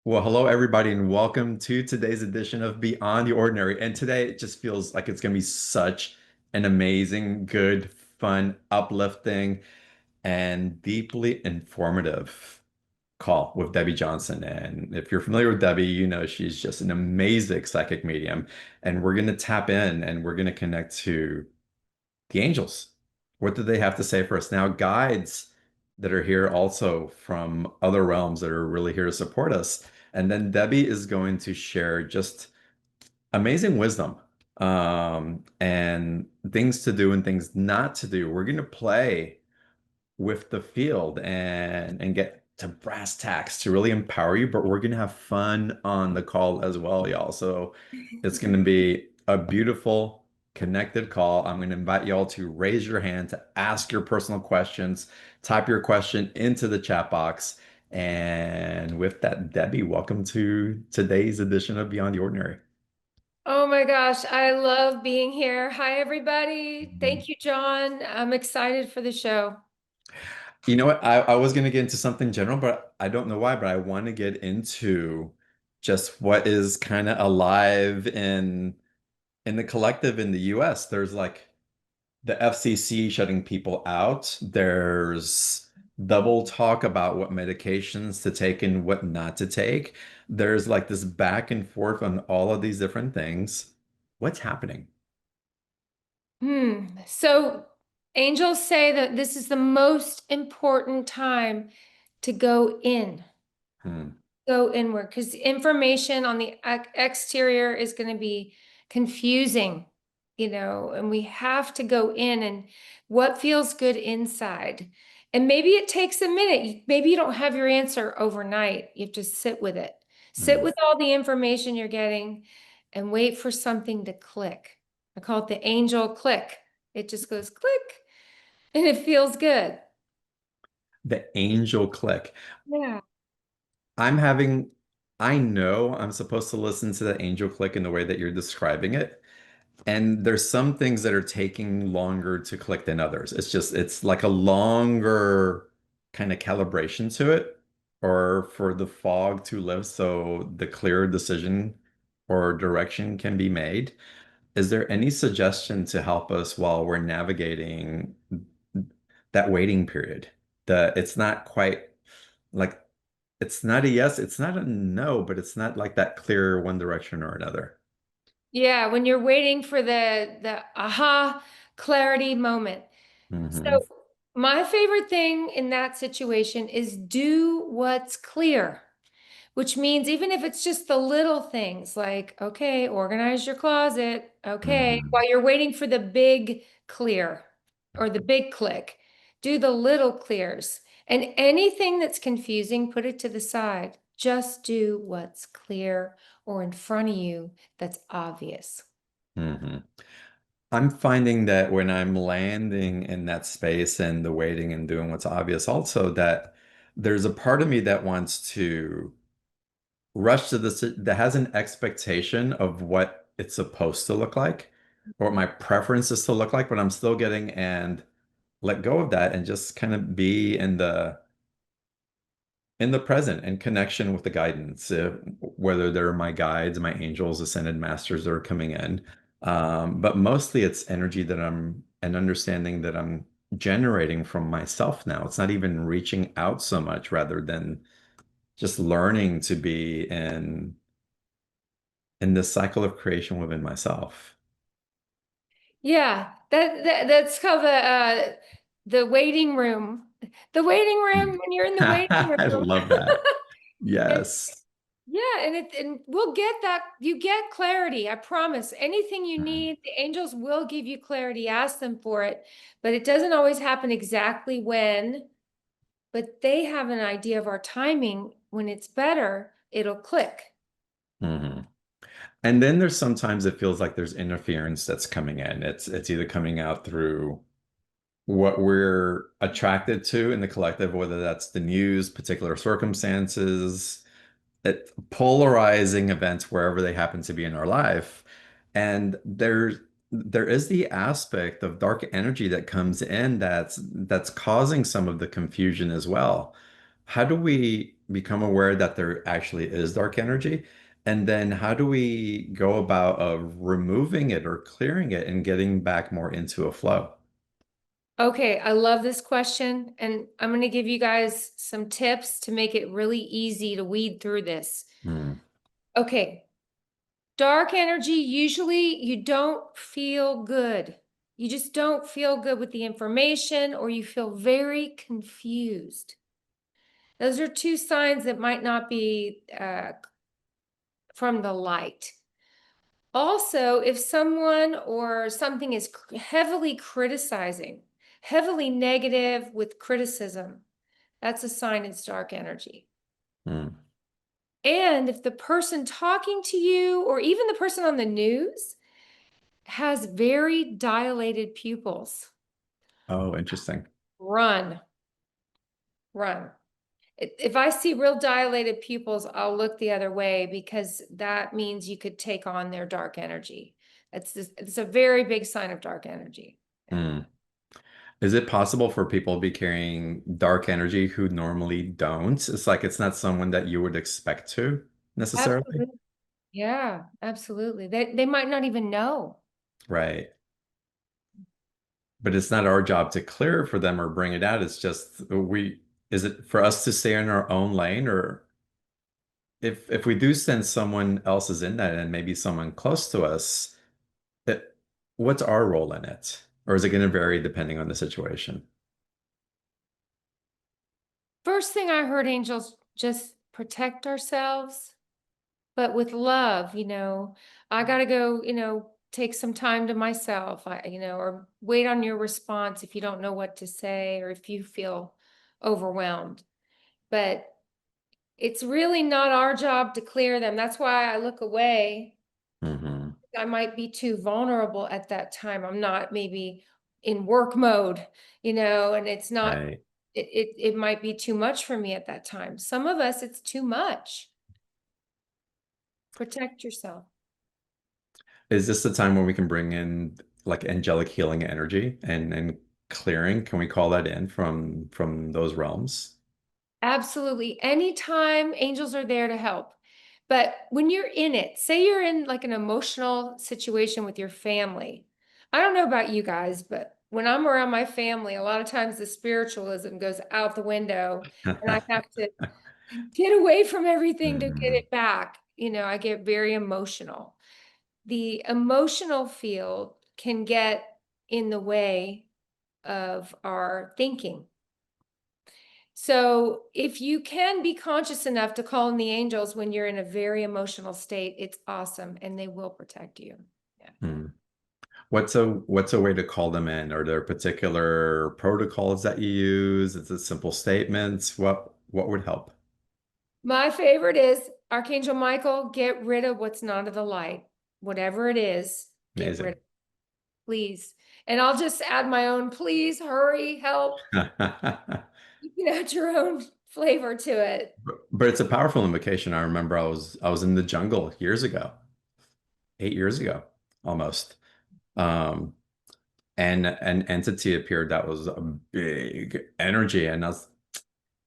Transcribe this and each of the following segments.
Well, hello everybody, and welcome to today's edition of Beyond the Ordinary. And today it just feels like it's going to be such an amazing, good, fun, uplifting, and deeply informative call with Debbie Johnson. And if you're familiar with Debbie, you know she's just an amazing psychic medium. And we're going to tap in and we're going to connect to the angels. What do they have to say for us? Now, guides that are here also from other realms that are really here to support us. And then Debbie is going to share just amazing wisdom and things to do and things not to do. We're going to play with the field and get to brass tacks to really empower you, but we're gonna have fun on the call as well, y'all. So it's gonna be a beautiful connected call. I'm gonna invite y'all to raise your hand to ask your personal questions, type your question into the chat box. And with that, Debbie, welcome to today's edition of Beyond the Ordinary. Oh my gosh, I love being here. Hi, everybody. Mhm. Thank you, John. I'm excited for the show. You know what? I was going to get into something general, but I don't know why, but I want to get into just what is kind of alive in the collective in the US. There's like the FCC shutting people out. There's double talk about what medications to take and what not to take. There's like this back and forth on all of these different things. What's happening? So angels say that this is the most important time to go in, Hmm. go inward, because information on the exterior is going to be confusing, and we have to go in and what feels good inside. And maybe it takes a minute. Maybe you don't have your answer overnight. You have to sit with it. Sit Hmm. with all the information you're getting and wait for something to click. I call it the angel click. It just goes click and it feels good. The angel click. Yeah. I'm having, I know I'm supposed to listen to the angel click in the way that you're describing it. And there's some things that are taking longer to click than others. It's like a longer kind of calibration to it, or for the fog to lift so the clearer decision or direction can be made. Is there any suggestion to help us while we're navigating that waiting period? It's not quite like it's not a yes, it's not a no, but it's not like that clear one direction or another. Yeah, when you're waiting for the aha clarity moment. So Hmm. my favorite thing in that situation is do what's clear, which means even if it's just the little things like, okay, organize your closet. Okay, Hmm. while you're waiting for the big clear or the big click, do the little clears. And anything that's confusing, put it to the side. Just do what's clear or in front of you that's obvious. Hmm. I'm finding that when I'm landing in that space and the waiting and doing what's obvious, also that there's a part of me that wants to rush to this, that has an expectation of what it's supposed to look like or what my preference is to look like, but I'm still getting and let go of that and just kind of be in the present and connection with the guidance, whether they're my guides, my angels, ascended masters that are coming in. But mostly it's energy that I'm and understanding that I'm generating from myself now. It's not even reaching out so much rather than just learning to be in this cycle of creation within myself. Yeah, that's called the waiting room. The waiting room when you're in the waiting I room. love that. And Yes. yeah, and we'll get that. You get clarity, I promise. Anything you Mhm. need, the angels will give you clarity. Ask them for it, but it doesn't always happen exactly when, but they have an idea of our timing. When it's better, it'll click. Mhm. And then there's sometimes it feels like there's interference that's coming in. It's either coming out through what we're attracted to in the collective, whether that's the news, particular circumstances, polarizing events wherever they happen to be in our life. And there is the aspect of dark energy that comes in that's causing some of the confusion as well. How do we become aware that there actually is dark energy? And then how do we go about removing it or clearing it and getting back more into a flow? Okay, I love this question, and I'm going to give you guys some tips to make it really easy to weed through this. Hmm. Okay, dark energy, usually you don't feel good. You just don't feel good with the information, or you feel very confused. Those are two signs that might not be from the light. Also, if someone or something is heavily criticizing, heavily negative with criticism, that's a sign it's dark energy. Hmm. And if the person talking to you or even the person on the news has very dilated pupils, Oh, interesting. run, run. If I see real dilated pupils, I'll look the other way because that means you could take on their dark energy. It's a very big sign of dark energy. Yeah. Hmm. Is it possible for people to be carrying dark energy who normally don't? It's like it's not someone that you would expect to necessarily. Absolutely. Yeah, absolutely. They might not even know. Right. But it's not our job to clear it for them or bring it out. It's just is it for us to stay in our own lane, or if we do sense someone else is in that and maybe someone close to us, it, what's our role in it? Or is it going to vary depending on the situation? First thing I heard, angels, just protect ourselves, but with love, I got to go, take some time to myself, or wait on your response if you don't know what to say or if you feel overwhelmed. But it's really not our job to clear them. That's why I look away. Hmm. I might be too vulnerable at that time. I'm not maybe in work mode, and it's not, Right. it might be too much for me at that time. Some of us, it's too much. Protect yourself. Is this the time when we can bring in like angelic healing energy and clearing? Can we call that in from those realms? Absolutely. Anytime angels are there to help. But when you're in it, say you're in like an emotional situation with your family. I don't know about you guys, but when I'm around my family, a lot of times the spiritualism goes out the window and I have to get away from everything to get Hmm. it back. I get very emotional. The emotional field can get in the way of our thinking. So if you can be conscious enough to call in the angels when you're in a very emotional state, it's awesome and they will protect you. Yeah. Hmm. What's a way to call them in? Are there particular protocols that you use? Is it simple statements? What would help? My favorite is Archangel Michael, get rid of what's not of the light. Whatever it is, get rid Amazing. of it, please. And I'll just add my own, please hurry, help. You can add your own flavor to it. But it's a powerful invocation. I remember I was in the jungle years ago, 8 years ago, almost. Um, and an entity appeared that was a big energy, and I was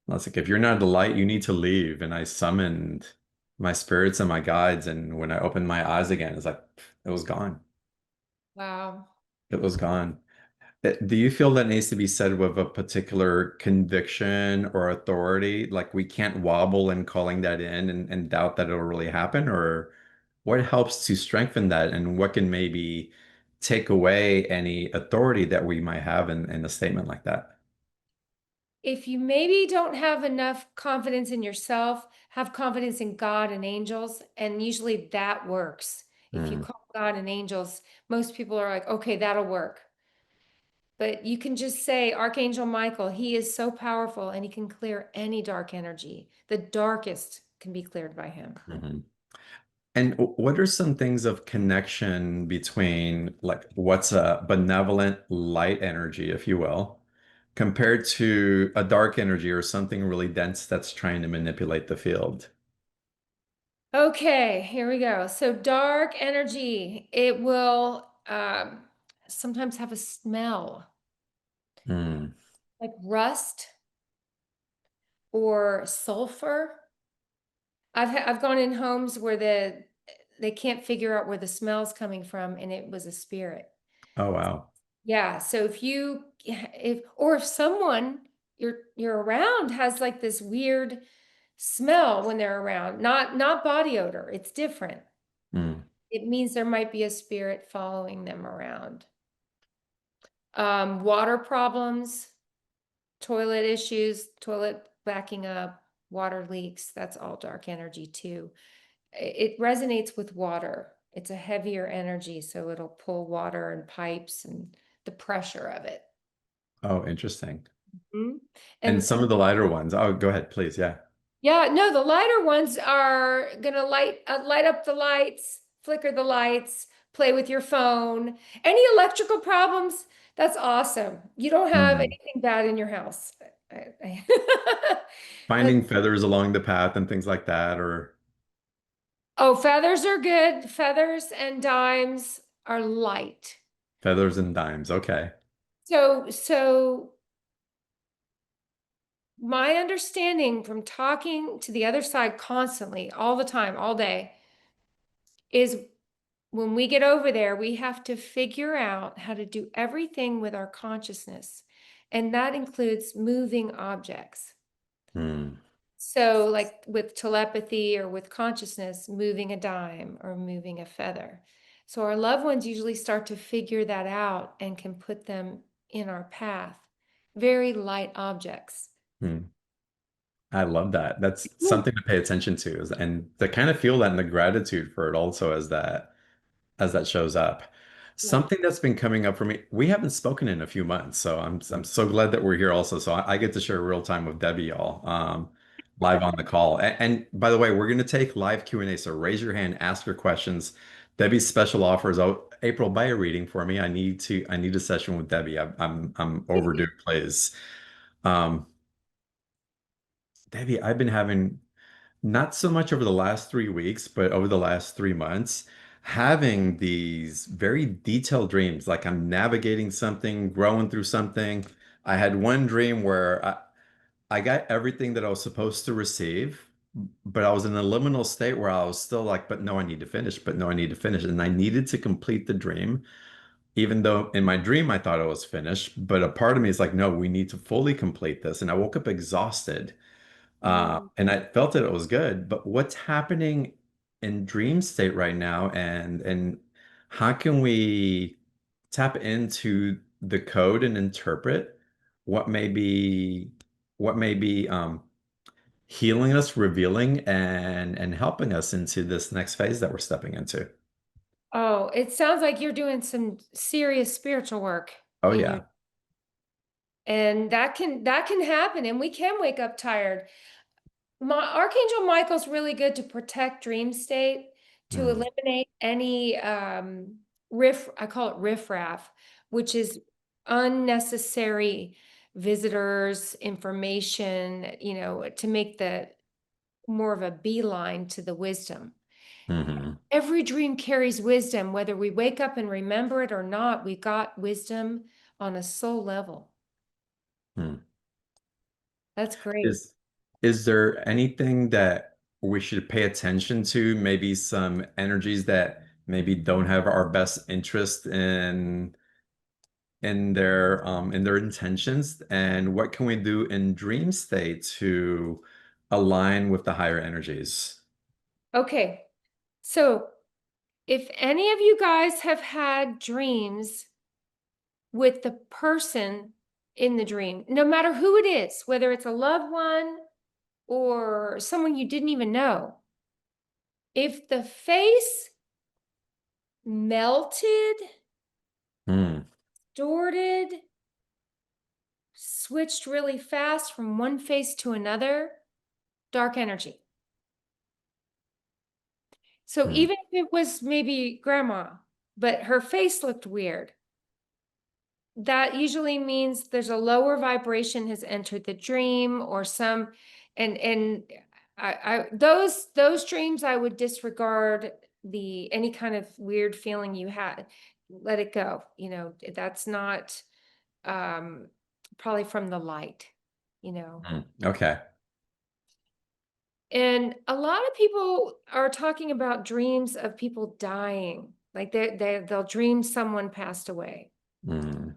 like, if you're not the light, you need to leave. And I summoned my spirits and my guides, and when I opened my eyes again, it's like it was gone. Wow. It was gone. Do you feel that needs to be said with a particular conviction or authority? Like we can't wobble in calling that in and doubt that it'll really happen? Or what helps to strengthen that? And what can maybe take away any authority that we might have in a statement like that? If you maybe don't have enough confidence in yourself, have confidence in God and angels, and usually that works. If you Hmm. call God and angels, most people are like, okay, that'll work. But you can just say, Archangel Michael, he is so powerful and he can clear any dark energy. The darkest can be cleared by him. Hmm. And what are some things of connection between like what's a benevolent light energy, if you will, compared to a dark energy or something really dense that's trying to manipulate the field? Okay, here we go. So dark energy, it will sometimes have a smell Hmm. like rust or sulfur. I've gone in homes where they can't figure out where the smell's coming from, and it was a spirit. Oh, wow. Yeah, so if someone you're around has like this weird smell when they're around, not body odor, it's different. Hmm. It means there might be a spirit following them around. Water problems, toilet issues, toilet backing up, water leaks, that's all dark energy too. It resonates with water. It's a heavier energy, so it'll pull water and pipes and the pressure of it. Oh, interesting. Mhm. And And some of the lighter ones. Oh, go ahead, please. Yeah. yeah, no, the lighter ones are gonna light up the lights, flicker the lights, play with your phone. Any electrical problems, that's awesome. You don't have Hmm. anything bad in your house. I- Finding feathers along the path and things like that, or Oh, feathers are good. Feathers and dimes are light. feathers and dimes. Okay. So my understanding from talking to the other side constantly, all the time, all day, is when we get over there, we have to figure out how to do everything with our consciousness. And that includes moving objects. Hmm. So, like with telepathy or with consciousness, moving a dime or moving a feather. So, our loved ones usually start to figure that out and can put them in our path. Very light objects. Hmm. I love that. That's Cool. something to pay attention to, and to kind of feel that and the gratitude for it also as that shows up. Yeah. Something that's been coming up for me, we haven't spoken in a few months, so I'm so glad that we're here also. So I get to share real time with Debbie, y'all, live on the call. And by the way, we're going to take live Q&A, so raise your hand, ask your questions. Debbie's special offer is out. April, buy a reading for me. I need a session with Debbie. I'm overdue, please. Um, Debbie, I've been having not so much over the last 3 weeks, but over the last 3 months, having these very detailed dreams, like I'm navigating something, growing through something. I had one dream where I got everything that I was supposed to receive, but I was in a liminal state where I was still like, but no, I need to finish, but no, I need to finish. And I needed to complete the dream, even though in my dream I thought it was finished. But a part of me is like, no, we need to fully complete this. And I woke up exhausted. Mm. And I felt that it was good, but what's happening in dream state right now, and how can we tap into the code and interpret what may be what may be healing us, revealing, and helping us into this next phase that we're stepping into? Oh, it sounds like you're doing some serious spiritual work Oh in your, yeah. and that can happen, and we can wake up tired. My Archangel Michael's really good to protect dream state, to Mm, eliminate any I call it riffraff, which is unnecessary visitors, information, to make the more of a beeline to the wisdom. hmm Every dream carries wisdom, whether we wake up and remember it or not, we got wisdom on a soul level. That's great. Is is there anything that we should pay attention to? Maybe some energies that maybe don't have our best interest in their intentions, and what can we do in dream state to align with the higher energies? Okay. So if any of you guys have had dreams with the person in the dream, no matter who it is, whether it's a loved one or someone you didn't even know, if the face melted, Hmm. distorted, switched really fast from one face to another, dark energy. So Hmm. even if it was maybe grandma, but her face looked weird, that usually means there's a lower vibration has entered the dream or some, and I those dreams I would disregard the any kind of weird feeling you had. Let it go. That's not um probably from the light, you know. Hmm. Okay. And a lot of people are talking about dreams of people dying. Like they'll dream someone passed away. Mm.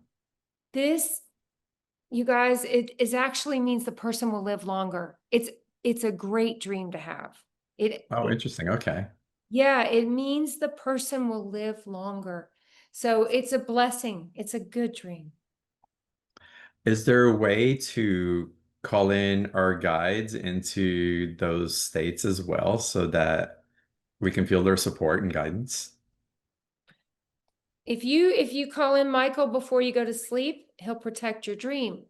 This, you guys, it is actually means the person will live longer. It's a great dream to have. Oh, interesting. Okay. Yeah, it means the person will live longer. So it's a blessing. It's a good dream. Is there a way to call in our guides into those states as well so that we can feel their support and guidance? If you call in Michael before you go to sleep, he'll protect your dream.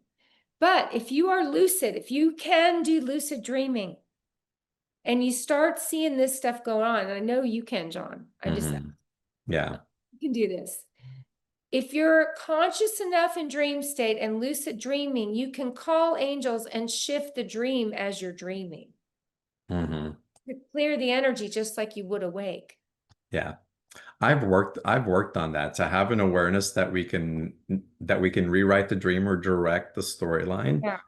But if you are lucid, if you can do lucid dreaming and you start seeing this stuff go on, and I know you can, John. Yeah. You can do this. If you're conscious enough in dream state and lucid dreaming, you can call angels and shift the dream as you're dreaming hmm to clear the energy just like you would awake. Yeah. I've worked on that to have an awareness that we can rewrite the dream or direct the storyline. Yeah.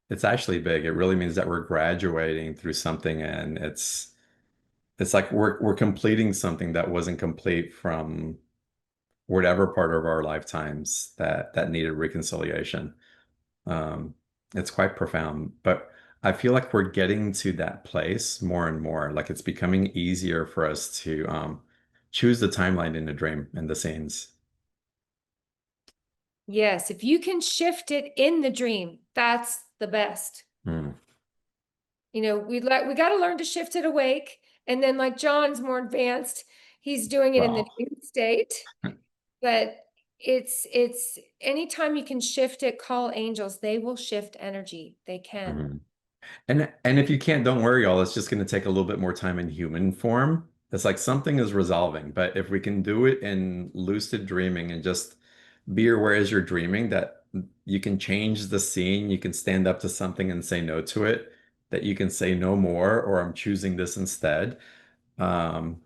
It's actually big. It really means that we're graduating through something, and it's like we're completing something that wasn't complete from whatever part of our lifetimes that needed reconciliation. Um, it's quite profound, but I feel like we're getting to that place more and more. Like it's becoming easier for us to choose the timeline in the dream and the scenes. Yes, if you can shift it in the dream, that's the best. Mm, We got to learn to shift it awake. And then like John's more advanced, he's doing it in the well, dream state. But it's anytime you can shift it, call angels. They will shift energy. They can. mhm. And if you can't, don't worry, y'all. It's just going to take a little bit more time in human form. It's like something is resolving, but if we can do it in lucid dreaming and just be aware as you're dreaming that you can change the scene, you can stand up to something and say no to it, that you can say no more, or I'm choosing this instead. Um,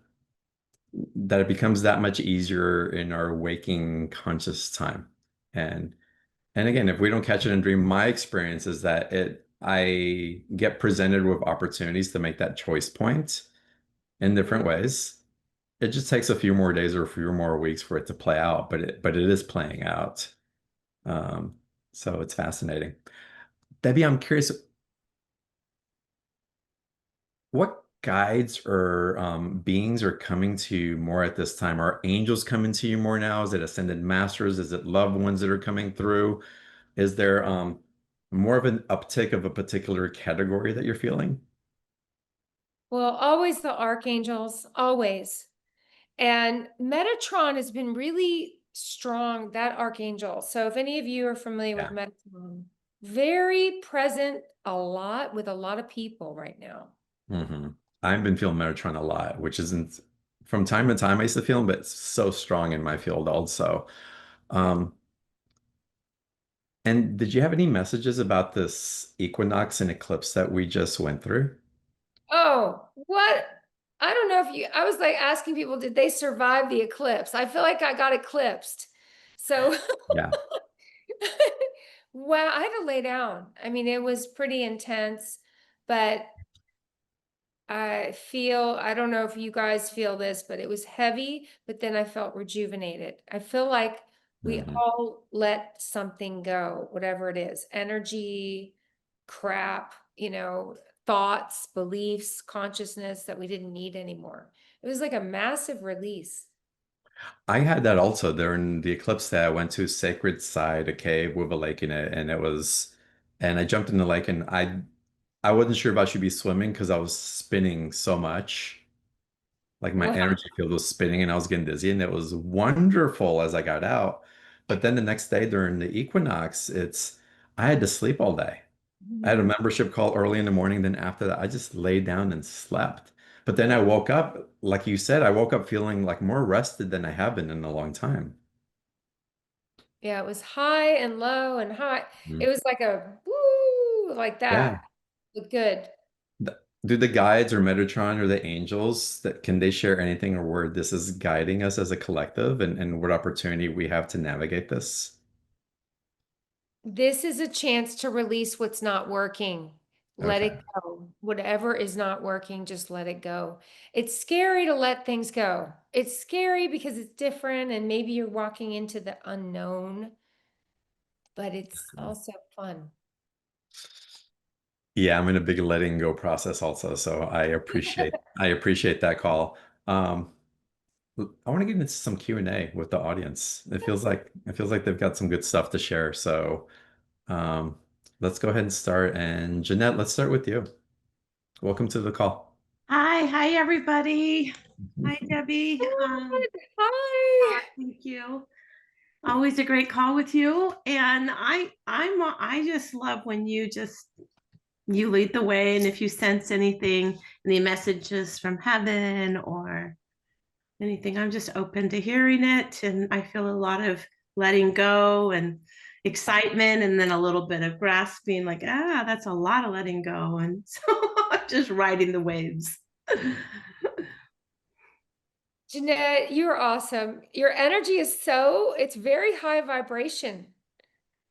that it becomes that much easier in our waking conscious time. And and again, if we don't catch it in dream, my experience is that I get presented with opportunities to make that choice point in different ways. It just takes a few more days or a few more weeks for it to play out, but it is playing out. Um, so it's fascinating. Debbie, I'm curious, what guides or beings are coming to you more at this time? Are angels coming to you more now? Is it ascended masters? Is it loved ones that are coming through? Is there more of an uptick of a particular category that you're feeling? Well, always the archangels, always. And Metatron has been really strong, that archangel. So if any of you are familiar with Yeah. Metatron, very present a lot with a lot of people right now. hmm I've been feeling Metatron a lot, which isn't from time to time I used to feel him, but it's so strong in my field also. Um, and did you have any messages about this equinox and eclipse that we just went through? Oh, what? I don't know if I was like asking people, did they survive the eclipse? I feel like I got eclipsed. So, Yeah. wow, I had to lay down. I mean, it was pretty intense, but I don't know if you guys feel this, but it was heavy, but then I felt rejuvenated. I feel like we hmm all let something go, whatever it is, energy, crap, thoughts, beliefs, consciousness that we didn't need anymore. It was like a massive release. I had that also during the eclipse that I went to Sacred Side, a cave with a lake in it, and I jumped in the lake and I wasn't sure if I should be swimming because I was spinning so much. Like my Wow. energy field was spinning and I was getting dizzy, and it was wonderful as I got out. But then the next day during the equinox, I had to sleep all day. I had a Mhm. membership call early in the morning. Then after that, I just laid down and slept. But then I woke up, like you said, I woke up feeling like more rested than I have been in a long time. Yeah, it was high and low and high. It Mhm. was like a woo, like Yeah. that. But good. Do the guides or Metatron or the angels that can they share anything or where this is guiding us as a collective and what opportunity we have to navigate this? This is a chance to release what's not working. Let Okay. it go. Whatever is not working, just let it go. It's scary to let things go. It's scary because it's different and maybe you're walking into the unknown, but it's also fun. Yeah, I'm in a big letting go process also, so I appreciate that call. Um, I want to get into some Q&A with the audience. It feels like they've got some good stuff to share. So um, let's go ahead and start. And Janette, let's start with you. Welcome to the call. Hi, everybody. Hi, Debbie. Good. Hi. Thank you. Always a great call with you. And I just love when you lead the way. And if you sense anything, any messages from heaven or anything, I'm just open to hearing it. And I feel a lot of letting go and excitement, and then a little bit of grasping, like, that's a lot of letting go. And so I'm just riding the waves. Janette, you're awesome. Your energy is it's very high vibration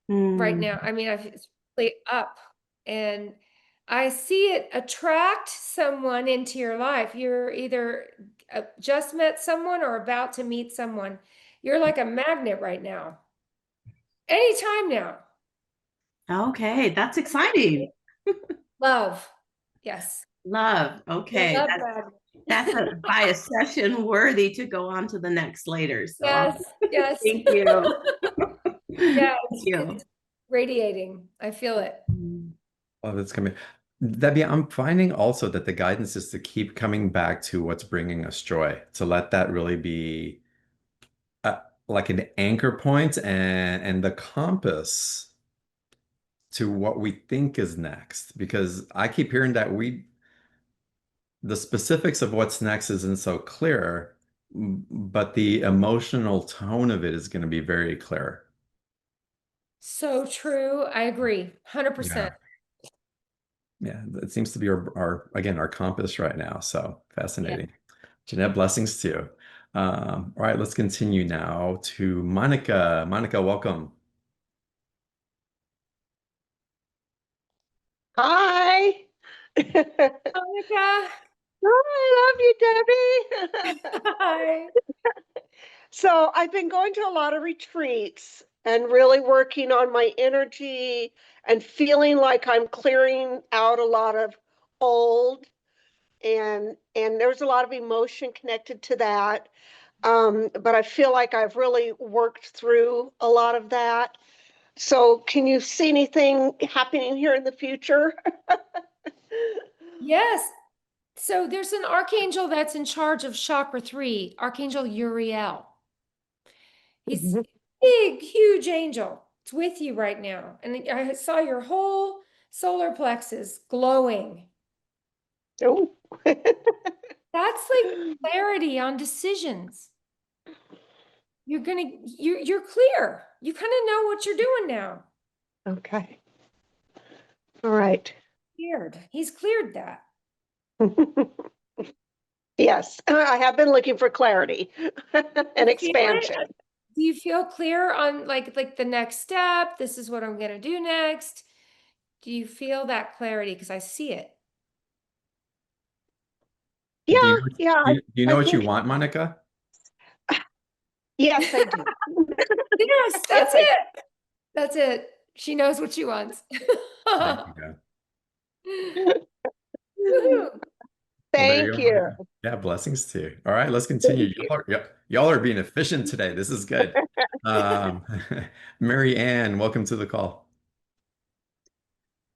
right Mm. now. I mean, it's really up and I see it attract someone into your life. You're either just met someone or about to meet someone. You're like a magnet right now. Anytime now. Okay, that's exciting. Love. Yes. Love. You're Okay, love that's magnet. by a session worthy to go on to the next later. So Yes. Yes. thank you. Yeah, Thank you. it's radiating. I feel it. Oh, that's coming. Debbie, I'm finding also that the guidance is to keep coming back to what's bringing us joy, to let that really be uh, like an anchor point and the compass to what we think is next. Because I keep hearing that the specifics of what's next isn't so clear, but the emotional tone of it is going to be very clear. So true. I agree. 100%. Yeah. Yeah, it seems to be again, our compass right now. So Yeah. fascinating. Jeanette, blessings to you. All right, let's continue now to Monica. Monica, welcome. Hi. Hi, Monica. love you, Debbie. Hi. So I've been going to a lot of retreats and really working on my energy and feeling like I'm clearing out a lot of old and there's a lot of emotion connected to that. But I feel like I've really worked through a lot of that. So can you see anything happening here in the future? Yes. So there's an archangel that's in charge of chakra 3, Archangel Uriel. He's big, huge angel. It's with you right now. And I saw your whole solar plexus glowing. Oh. That's like clarity on decisions. You're clear. You kind of know what you're doing now. Okay. All right. Cleared. He's cleared that. Yes, I have been looking for clarity and You feel it? expansion. Do you feel clear on like the next step? This is what I'm gonna do next. Do you feel that clarity? Because I see it. Do Yeah, you yeah, do you I know what you think, want, Monica? yes, I do. Yes, Yes, that's I it. That's it. She knows what she wants. There you go. Woohoo. Well, there you Thank go, you. Monica. Yeah, blessings to you. All right, let's continue. Thank you. Y'all are being efficient today. This is good. Um, Maryanne, welcome to the call.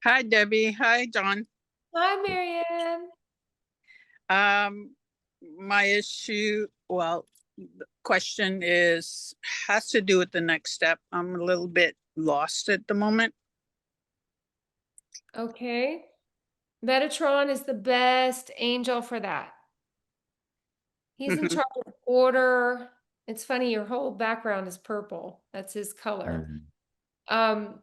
Hi, Debbie. Hi, John. Hi, Maryanne. Um, my issue, well, the question has to do with the next step. I'm a little bit lost at the moment. Okay. Metatron is the best angel for that. He's in Mhm. charge of order. It's funny, your whole background is purple. That's his color. Mhm. Um,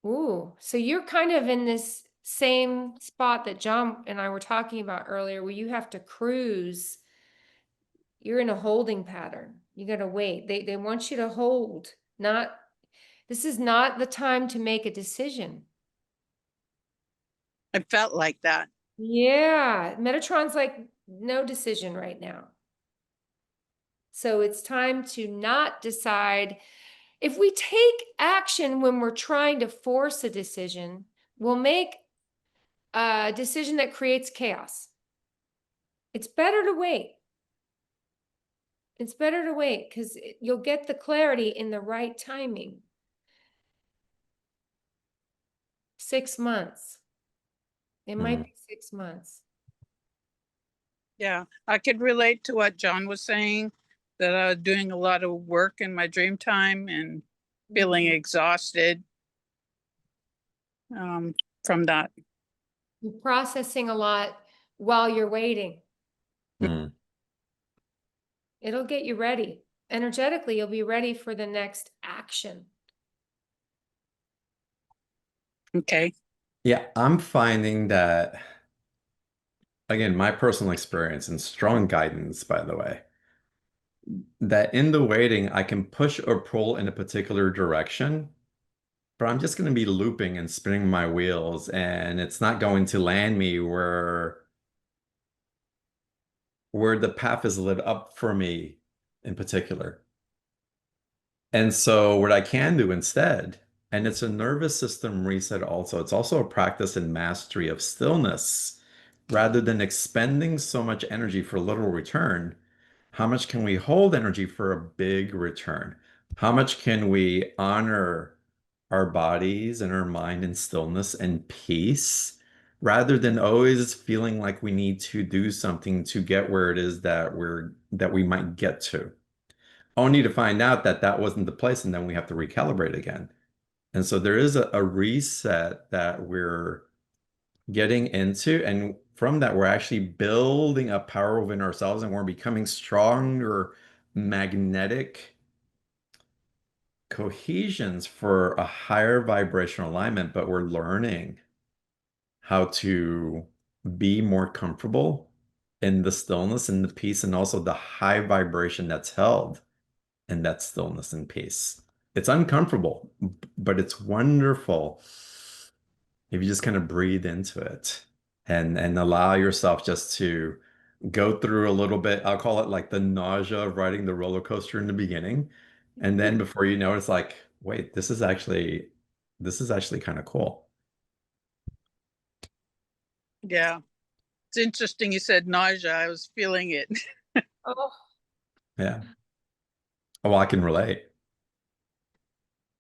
ooh, so you're kind of in this same spot that John and I were talking about earlier, where you have to cruise. You're in a holding pattern. You got to wait. They want you to hold. Not This is not the time to make a decision. It felt like that. Yeah, Metatron's like no decision right now. So it's time to not decide. If we take action when we're trying to force a decision, we'll make a decision that creates chaos. It's better to wait. It's better to wait because you'll get the clarity in the right timing. 6 months. It might be 6 months. Yeah, I could relate to what John was saying, that I was doing a lot of work in my dream time and feeling exhausted from that. You're processing a lot while you're waiting. Mm. It'll get you ready. Energetically, you'll be ready for the next action. Okay. Yeah, I'm finding that, again, my personal experience and strong guidance, by the way, that in the waiting, I can push or pull in a particular direction, but I'm just going to be looping and spinning my wheels, and it's not going to land me where the path is lit up for me in particular. And so what I can do instead, and it's a nervous system reset also, it's also a practice in mastery of stillness. Rather than expending so much energy for little return, how much can we hold energy for a big return? How much can we honor our bodies and our mind in stillness and peace, rather than always feeling like we need to do something to get where it is that we might get to, only to find out that that wasn't the place, and then we have to recalibrate again. And so there is a reset that we're getting into, and from that we're actually building up power within ourselves, and we're becoming stronger magnetic cohesions for a higher vibrational alignment. But we're learning how to be more comfortable in the stillness and the peace, and also the high vibration that's held in that stillness and peace. It's uncomfortable, but it's wonderful if you just kind of breathe into it and allow yourself just to go through a little bit. I'll call it like the nausea of riding the roller coaster in the beginning. And then before you know it, it's like, wait, this is actually kind of cool. Yeah. It's interesting you said nausea. I was feeling it. Oh, Yeah. Oh, well, I can relate.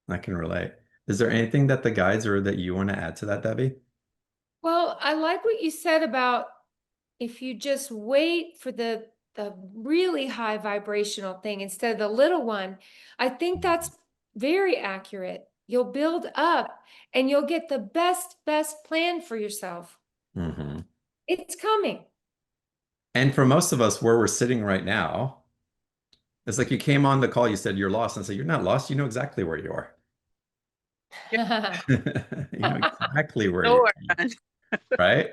I can relate. Is there anything that the guides or that you want to add to that, Debbie? well, I like what you said about if you just wait for the really high vibrational thing instead of the little one. I think that's very accurate. You'll build up and you'll get the best plan for yourself. Mm-hmm. It's coming. And for most of us, where we're sitting right now, it's like you came on the call, you said you're lost, and I said, you're not lost, you know exactly where you are. You know exactly where you Sure. are, right?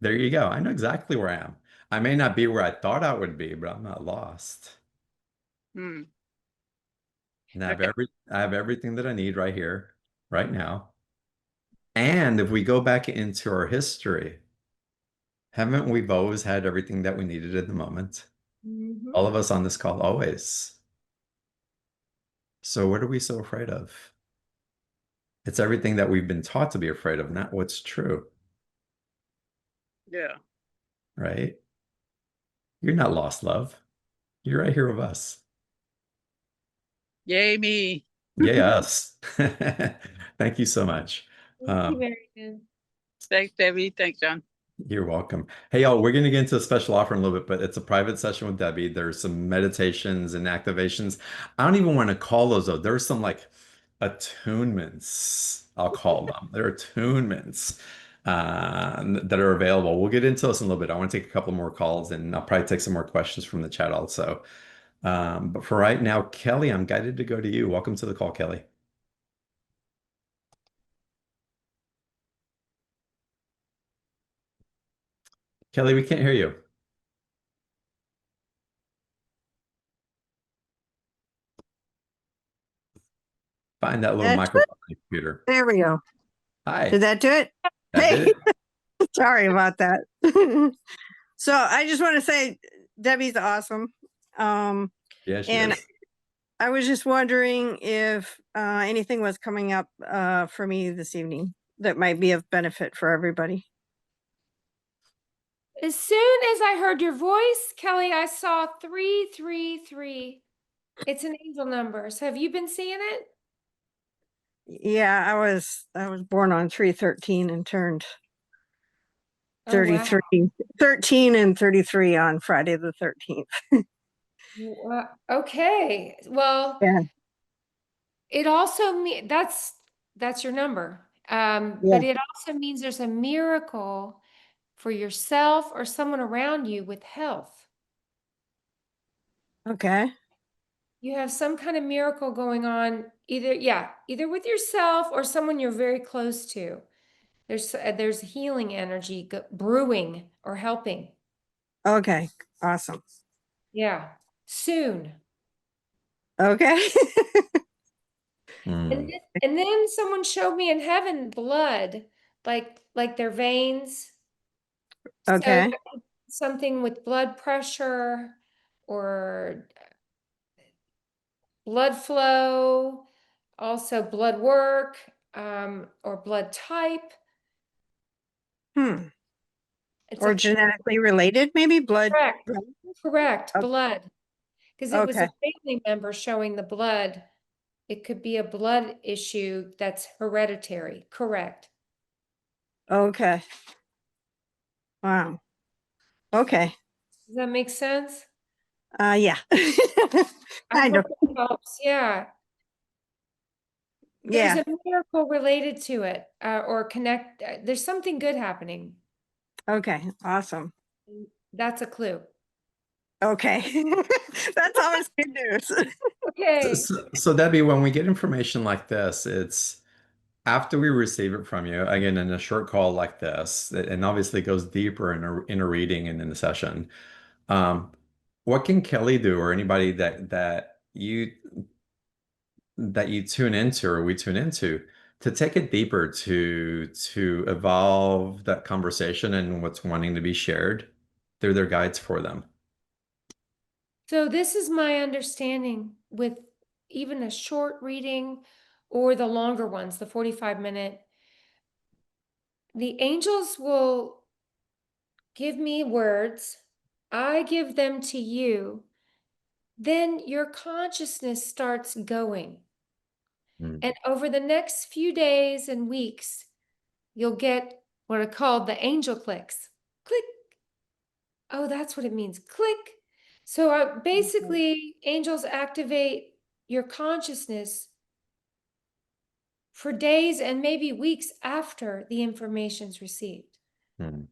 There you go. I know exactly where I am. I may not be where I thought I would be, but I'm not lost. Hmm. And Okay. I have everything that I need right here, right now. And if we go back into our history, haven't we always had everything that we needed at the moment? Mhm. All of us on this call, always. So what are we so afraid of? It's everything that we've been taught to be afraid of, not what's true, Yeah. right? You're not lost, love. You're right here with us. Yay, me. Yes. Thank you so much. Thank you, Marianne. Thanks, Debbie. Thanks, John. You're welcome. Hey, y'all, we're going to get into a special offer in a little bit, but it's a private session with Debbie. There's some meditations and activations. I don't even want to call those, though. There's some like attunements, I'll call them. They're attunements that are available. We'll get into this in a little bit. I want to take a couple more calls, and I'll probably take some more questions from the chat also. But for right now, Kelly, I'm guided to go to you. Welcome to the call, Kelly. Kelly, we can't hear you. Find that little That's microphone on your computer. There we go. Hi. Did that do it? That did Hey, it. Sorry about that. So I just want to say Debbie's awesome. Yeah, she And is. I was just wondering if anything was coming up for me this evening that might be of benefit for everybody. As soon as I heard your voice, Kelly, I saw 333. It's an angel number. So have you been seeing it? Yeah, I was born on 3/13 and turned Oh, wow. 13 and 33 on Friday the 13th. Okay. Well, Yeah. it also means that's your number. But it also means there's a miracle for yourself or someone around you with health. Okay. You have some kind of miracle going on, either with yourself or someone you're very close to. There's healing energy brewing or helping. Okay. Awesome. Yeah, soon. Okay. Mm. And then someone showed me in heaven blood, like their veins. So Okay. something with blood pressure or blood flow, also blood work, or blood type. It's Or a genetically related, maybe blood. correct, Oh, blood. Because it was okay. a family member showing the blood. It could be a blood issue that's hereditary. Correct. Okay. Wow. Okay. Does that make sense? Yeah. I Kind hope of. it helps. Yeah. There's Yeah. a miracle related to it, or connect. There's something good happening. Okay. Awesome. That's a clue. Okay. That's always good news. Okay. So Debbie, when we get information like this, it's after we receive it from you, again, in a short call like this, and obviously goes deeper in a reading and in the session. Um, what can Kelly do or anybody that you tune into or we tune into to take it deeper to evolve that conversation and what's wanting to be shared through their guides for them? So this is my understanding with even a short reading or the longer ones, the 45-minute. The angels will give me words. I give them to you. Then your consciousness starts going. Mm. And over the next few days and weeks, you'll get what are called the angel clicks. Click. Oh, that's what it means. Click. So basically, angels activate your consciousness for days and maybe weeks after the information's received. Mm.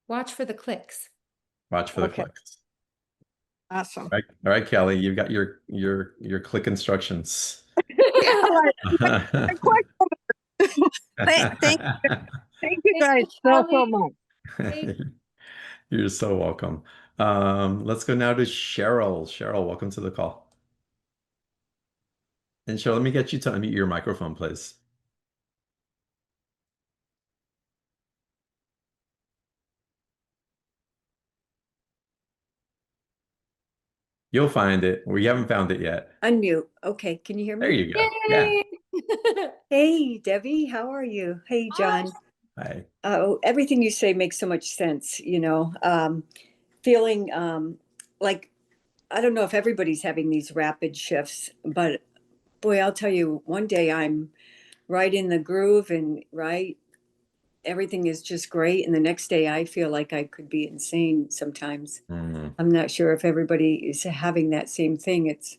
Watch for the clicks. Watch for the Okay. clicks. Awesome. All right, Kelly, you've got your click instructions. Thank you guys so much. You're so welcome. Let's go now to Cheryl. Cheryl, welcome to the call. And Cheryl, let me get you to unmute your microphone, please. You'll find it. We haven't found it yet. Unmute. Okay, can you hear There me? you go. Yeah. Hey, Debbie, how are you? Hey, John. Hi. Oh, everything you say makes so much sense, feeling like, I don't know if everybody's having these rapid shifts, but boy, I'll tell you, one day I'm right in the groove and everything is just great. And the next day I feel like I could be insane sometimes. Mm. I'm not sure if everybody is having that same thing. It's,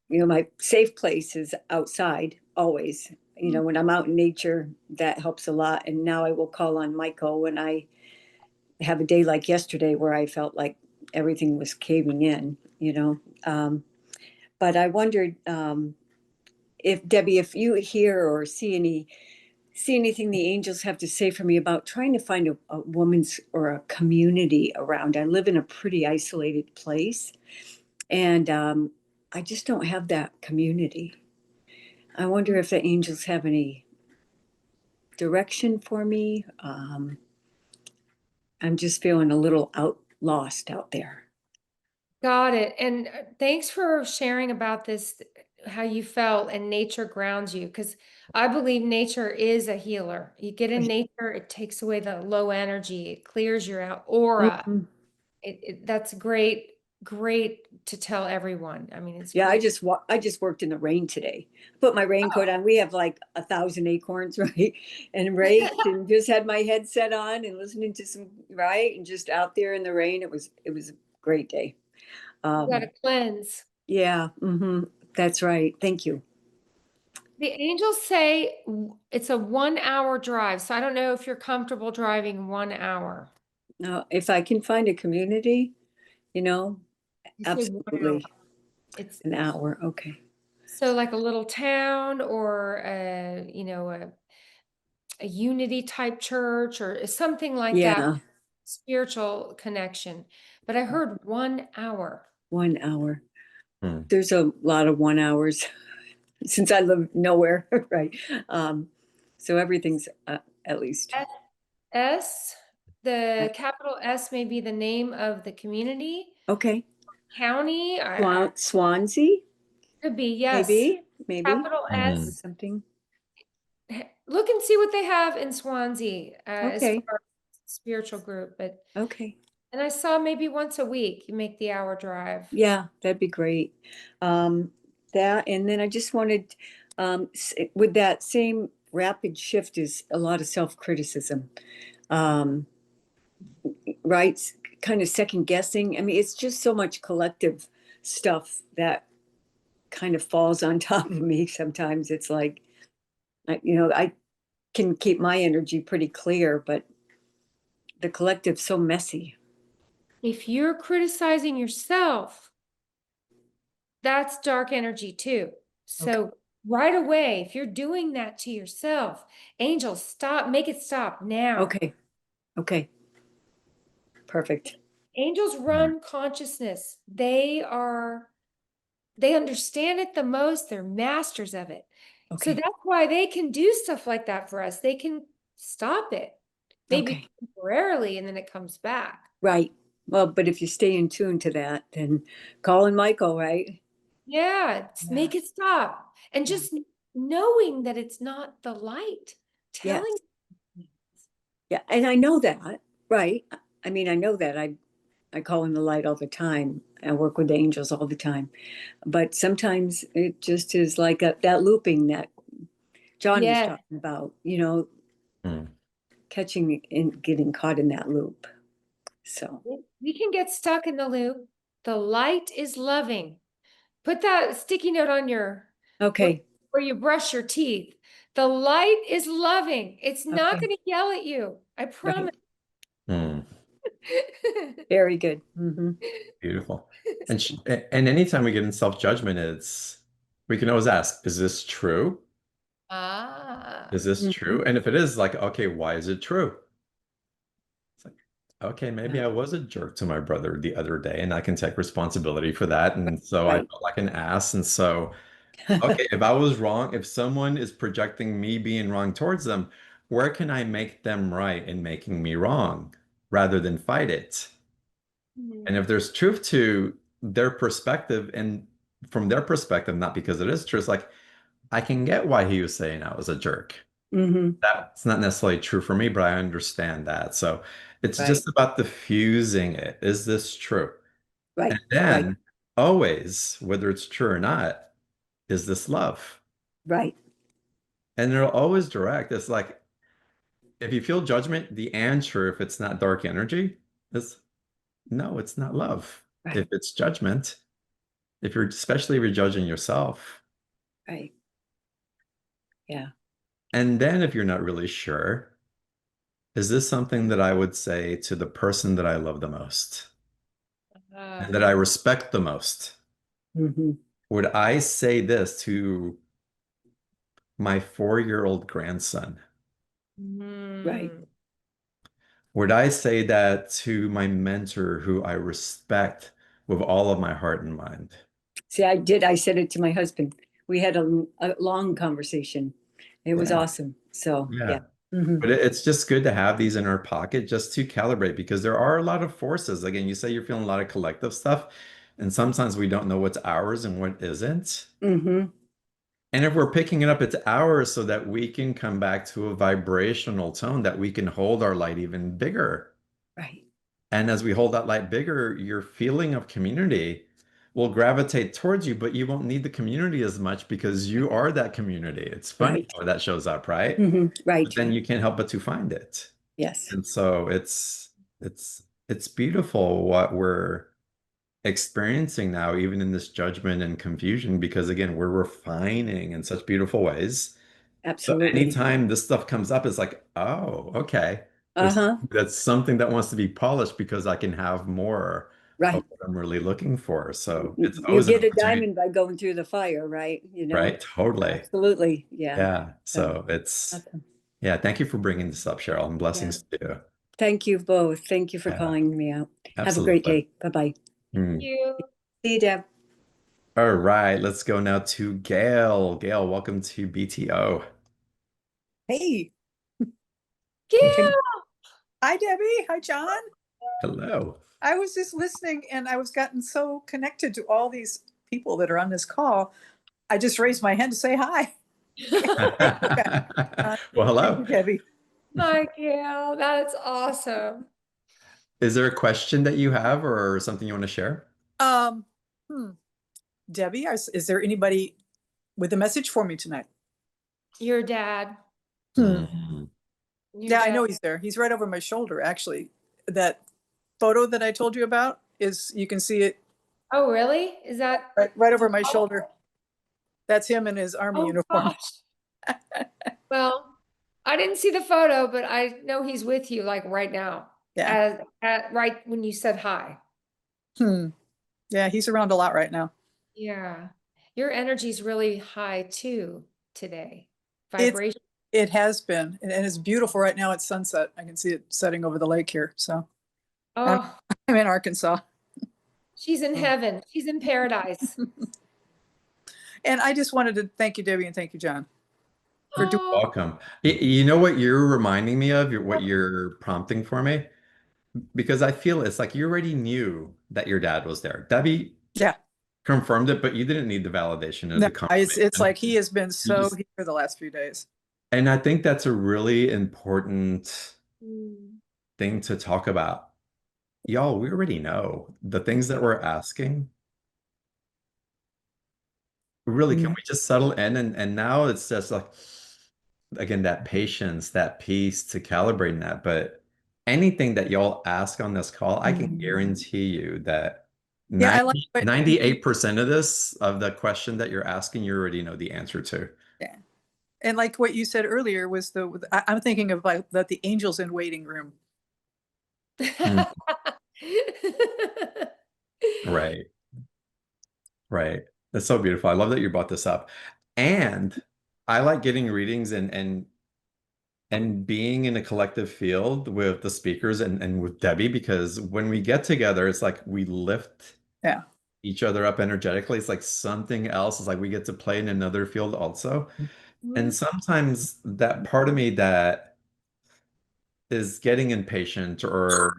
my safe place is outside always. When I'm out in nature, that helps a lot. And now I will call on Michael when I have a day like yesterday where I felt like everything was caving in, But I wondered if Debbie, if you hear or see anything the angels have to say for me about trying to find a woman's or a community around. I live in a pretty isolated place, and I just don't have that community. I wonder if the angels have any direction for me. I'm just feeling a little lost out there. Got it. And thanks for sharing about this, how you felt, and nature grounds you, because I believe nature is a healer. You get in nature, it takes away the low energy, it clears your aura. Mhm. That's great to tell everyone. I mean, it's Yeah, great. I just worked in the rain today. Put my raincoat on. We have like 1,000 acorns, right? And raked and just had my headset on and listening to some, right? And just out there in the rain. It was a great day. You got to cleanse. Yeah, that's right. Thank you. The angels say it's a 1 hour drive. So I don't know if you're comfortable driving 1 hour. Now, if I can find a community, You say 1 hour. absolutely. It's An hour. Okay. so like a little town, or a unity type church or something like that, Yeah, spiritual connection. But I heard 1 hour. 1 hour. Hmm. There's a lot of 1 hours since I live nowhere, right? So everything's at least. S, the capital S may be the name of the community, Okay. county. Swansea, Could be, yes. maybe Capital S. something. Look and see what they have in Swansea as Okay. far as spiritual group. But Okay. and I saw maybe once a week you make the hour drive. Yeah, that'd be great. That, and then I just wanted, with that same rapid shift is a lot of self-criticism. Right? Kind of second guessing. I mean, it's just so much collective stuff that kind of falls on top of me. Sometimes it's like, I can keep my energy pretty clear, but the collective's so messy. If you're criticizing yourself, that's dark energy too. So right away, if you're doing that to yourself, angels, stop, make it stop now. Okay. Perfect. Angels run consciousness. They understand it the most. They're masters of it. So Okay. that's why they can do stuff like that for us. They can stop it, maybe temporarily, and then it comes back. Right. Well, but if you stay in tune to that, then call in Michael, right? Yeah, make it stop. And just knowing that it's not the light telling. Yeah. And I know that, right? I mean, I know that I call in the light all the time. I work with the angels all the time. But sometimes it just is like that looping that John was talking about, catching and getting caught in that loop. So we can get stuck in the loop. The light is loving. Put that sticky note on your where you brush your teeth. The light is loving. It's not going to yell at you. I promise. Very good. Beautiful. And anytime we get in self-judgment, we can always ask, is this true? Is this true? And if it is, like, okay, why is it true? It's like, okay, maybe I was a jerk to my brother the other day, and I can take responsibility for that. And so I felt like an ass. And so, okay, if I was wrong, if someone is projecting me being wrong towards them, where can I make them right in making me wrong rather than fight it? And if there's truth to their perspective, and from their perspective, not because it is true, it's like, I can get why he was saying I was a jerk. That's not necessarily true for me, but I understand that. So it's just about diffusing it. Is this true? And then always, whether it's true or not, is this love? Right. And it'll always direct. It's like, if you feel judgment, the answer, if it's not dark energy, is no, it's not love. If it's judgment, especially if you're judging yourself. Right. Yeah. And then if you're not really sure, is this something that I would say to the person that I love the most and that I respect the most? Would I say this to my 4-year-old grandson? Right. Would I say that to my mentor who I respect with all of my heart and mind? See, I did. I said it to my husband. We had a long conversation. It was awesome. So, yeah. Mhm. But it's just good to have these in our pocket just to calibrate because there are a lot of forces. Again, you say you're feeling a lot of collective stuff, and sometimes we don't know what's ours and what isn't. Mhm. And if we're picking it up, it's ours so that we can come back to a vibrational tone that we can hold our light even bigger. Right. And as we hold that light bigger, your feeling of community will gravitate towards you, but you won't need the community as much because you are that community. It's funny Right. how that shows up, right? Right. But then you can't help but to find it. Yes. And so it's beautiful what we're experiencing now, even in this judgment and confusion, because again, we're refining in such beautiful ways. So Absolutely. anytime this stuff comes up, it's like, oh, okay. Uh-huh. That's something that wants to be polished because I can have more of Right. what I'm really looking for. So it's You always an get a opportunity, diamond by going through the fire, right? You know? right? Totally. Absolutely. Yeah. Yeah. So So it's, awesome. yeah, thank you for bringing this up, Cheryl, and Yeah. blessings to you. Thank you both. Thank you for Yeah, calling me out. Have a great absolutely. day. Bye-bye. Mm. You. See you, Deb. All right, let's go now to Gail. Gail, welcome to BTO. Hey, Yeah. hi Debbie, hi John. Hello. I was just listening and I was gotten so connected to all these people that are on this call. I just raised my hand to say hi. Well, Thank hello. you, Debbie. Hi, Gail. That's awesome. Is there a question that you have or something you want to share? Um, Debbie, is there anybody with a message for me tonight? Your dad. Mm. Your Yeah, I dad. know he's there. He's right over my shoulder, actually. That photo that I told you about you can see it Oh, really? Is that? right over my shoulder. That's him in his army Oh, uniform. gosh. Well, I didn't see the photo, but I know he's with you like right now. Yeah. Right when you said hi. Yeah, he's around a lot right now. Yeah. Your energy's really high too today. Vibration. It has been, and it's beautiful right now. It's sunset. I can see it setting over the lake here. So Oh, I'm in Arkansas. she's in heaven. She's in paradise. And I just wanted to thank you, Debbie, and thank you, John, for doing. Oh, Welcome. You know what you're reminding me of, what you're prompting for me? Because I feel it's like you already knew that your dad was there. Debbie Yeah. confirmed it, but you didn't need the validation of No, the confirmation. it's like he has been so just- here the last few days. And I think that's a really important mm, thing to talk about. Y'all, we already know the things that we're asking. Really, can we just settle in? And now it's just like, again, that patience, that peace to calibrating that. But anything that y'all ask on this call, I can guarantee you that Yeah, I like 98% of this, of the question that you're asking, you already know the answer to. Yeah. And like what you said earlier was I'm thinking of like that the angels in waiting room. Right. Right. That's so beautiful. I love that you brought this up. And I like getting readings and being in a collective field with the speakers and with Debbie, because when we get together, it's like we lift Yeah. each other up energetically. It's like something else. It's like we get to play in another field also. And sometimes that part of me that is getting impatient or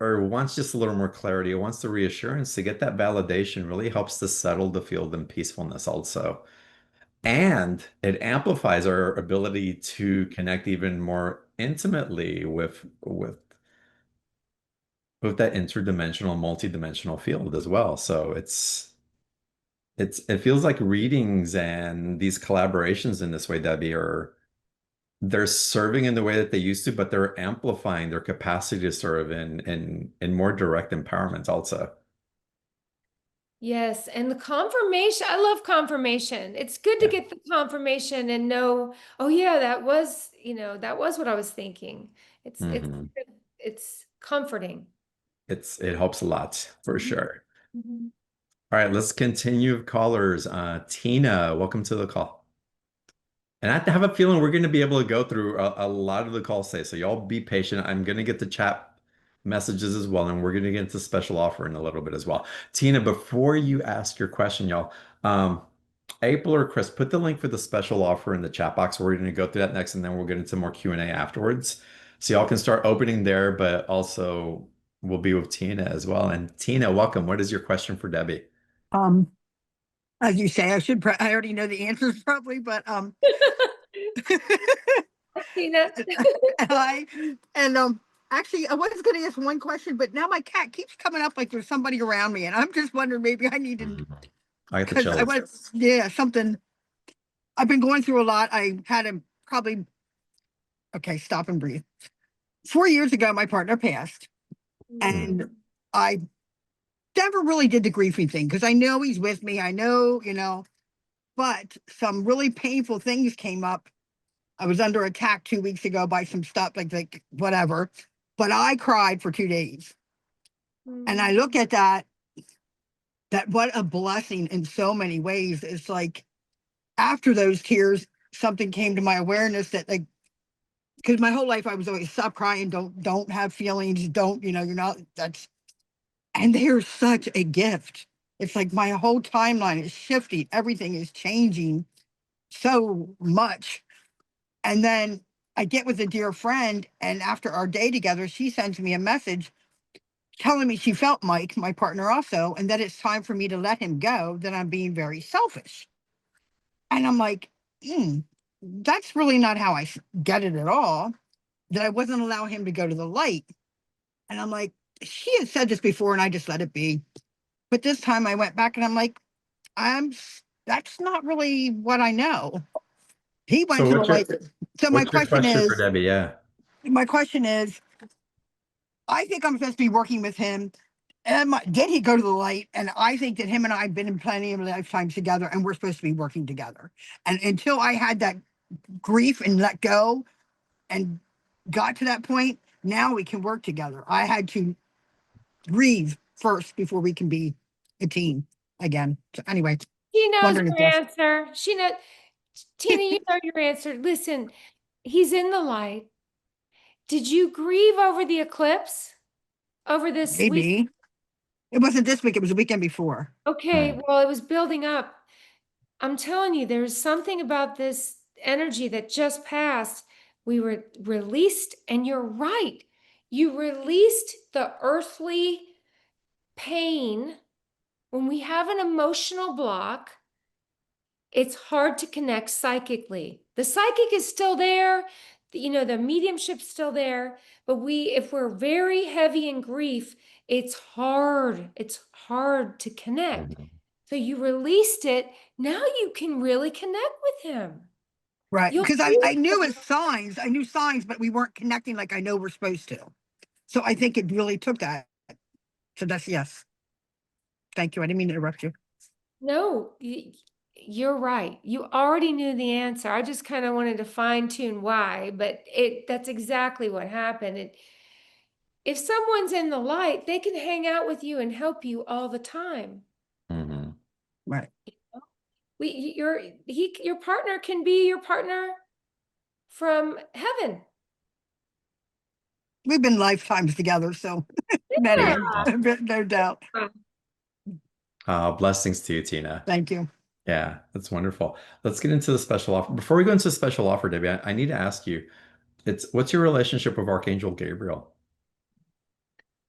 wants just a little more clarity or wants the reassurance, to get that validation really helps to settle the field in peacefulness also. And it amplifies our ability to connect even more intimately with that interdimensional, multidimensional field as well. So it feels like readings and these collaborations in this way, Debbie, they're serving in the way that they used to, but they're amplifying their capacity to serve in more direct empowerment also. Yes, and the confirmation, I love confirmation. It's good to Yeah. get the confirmation and know, oh yeah, that was, that was what I was thinking. It's Mhm. it's comforting. It helps a lot for Mhm. sure. Mhm. All right, let's continue with callers. Tina, welcome to the call. And I have a feeling we're going to be able to go through a lot of the calls today. So y'all be patient. I'm going to get the chat messages as well, and we're going to get into special offer in a little bit as well. Tina, before you ask your question, y'all, April or Chris, put the link for the special offer in the chat box. We're going to go through that next, and then we'll get into more Q&A afterwards. So y'all can start opening there, but also we'll be with Tina as well. And Tina, welcome. What is your question for Debbie? Um, as you say, I already know the answers probably, but Tina. I and actually I was going to ask one question, but now my cat keeps coming up like there's somebody around me, and I'm just wondering maybe I need to I get the because I chills. was something. I've been going through a lot. I had a probably okay, stop and breathe. 4 years ago, my partner passed, and I never really did the grieving thing because I know he's with me. I know, but some really painful things came up. I was under attack 2 weeks ago by some stuff like whatever, but I cried for 2 days. And I look at that what a blessing in so many ways. It's like after those tears, something came to my awareness that like, because my whole life I was always stop crying, don't have feelings, don't, you're not, and they're such a gift. It's like my whole timeline is shifting. Everything is changing so much. And then I get with a dear friend, and after our day together, she sends me a message telling me she felt Mike, my partner also, and that it's time for me to let him go, that I'm being very selfish. And I'm like, that's really not how I get it at all, that I wasn't allowing him to go to the light. And I'm like, she had said this before and I just let it be. But this time I went back and I'm like, that's not really what I know. He went So to the light. So what's your question for Debbie? Yeah. my question is, I think I'm supposed to be working with him. Did he go to the light? And I think that him and I have been in plenty of lifetimes together, and we're supposed to be working together. And until I had that grief and let go and got to that point, now we can work together. I had to grieve first before we can be a team again. So anyway, She knows wondering your if that's answer. Tina, you know your answer. Listen, he's in the light. Did you grieve over the eclipse? Over this week? maybe. It wasn't this week, it was the weekend before. Okay, well, it was building up. I'm telling you, there's something about this energy that just passed. We were released, and you're right. You released the earthly pain. When we have an emotional block, it's hard to connect psychically. The psychic is still there, the mediumship's still there, but if we're very heavy in grief, it's hard. It's hard to connect. So you released it. Now you can really connect with him. Right. You'll Because see I knew it. his signs. I knew signs, but we weren't connecting like I know we're supposed to. So I think it really took that. So that's yes. Thank you. I didn't mean to interrupt you. No, you're right. You already knew the answer. I just kind of wanted to fine tune why, but that's exactly what happened. If someone's in the light, they can hang out with you and help you all the time. Right. Your partner can be your partner from heaven. We've been lifetimes together, so many, no doubt. Blessings to you, Tina. Thank you. Yeah, that's wonderful. Let's get into the special offer. Before we go into the special offer, Debbie, I need to ask you, what's your relationship with Archangel Gabriel?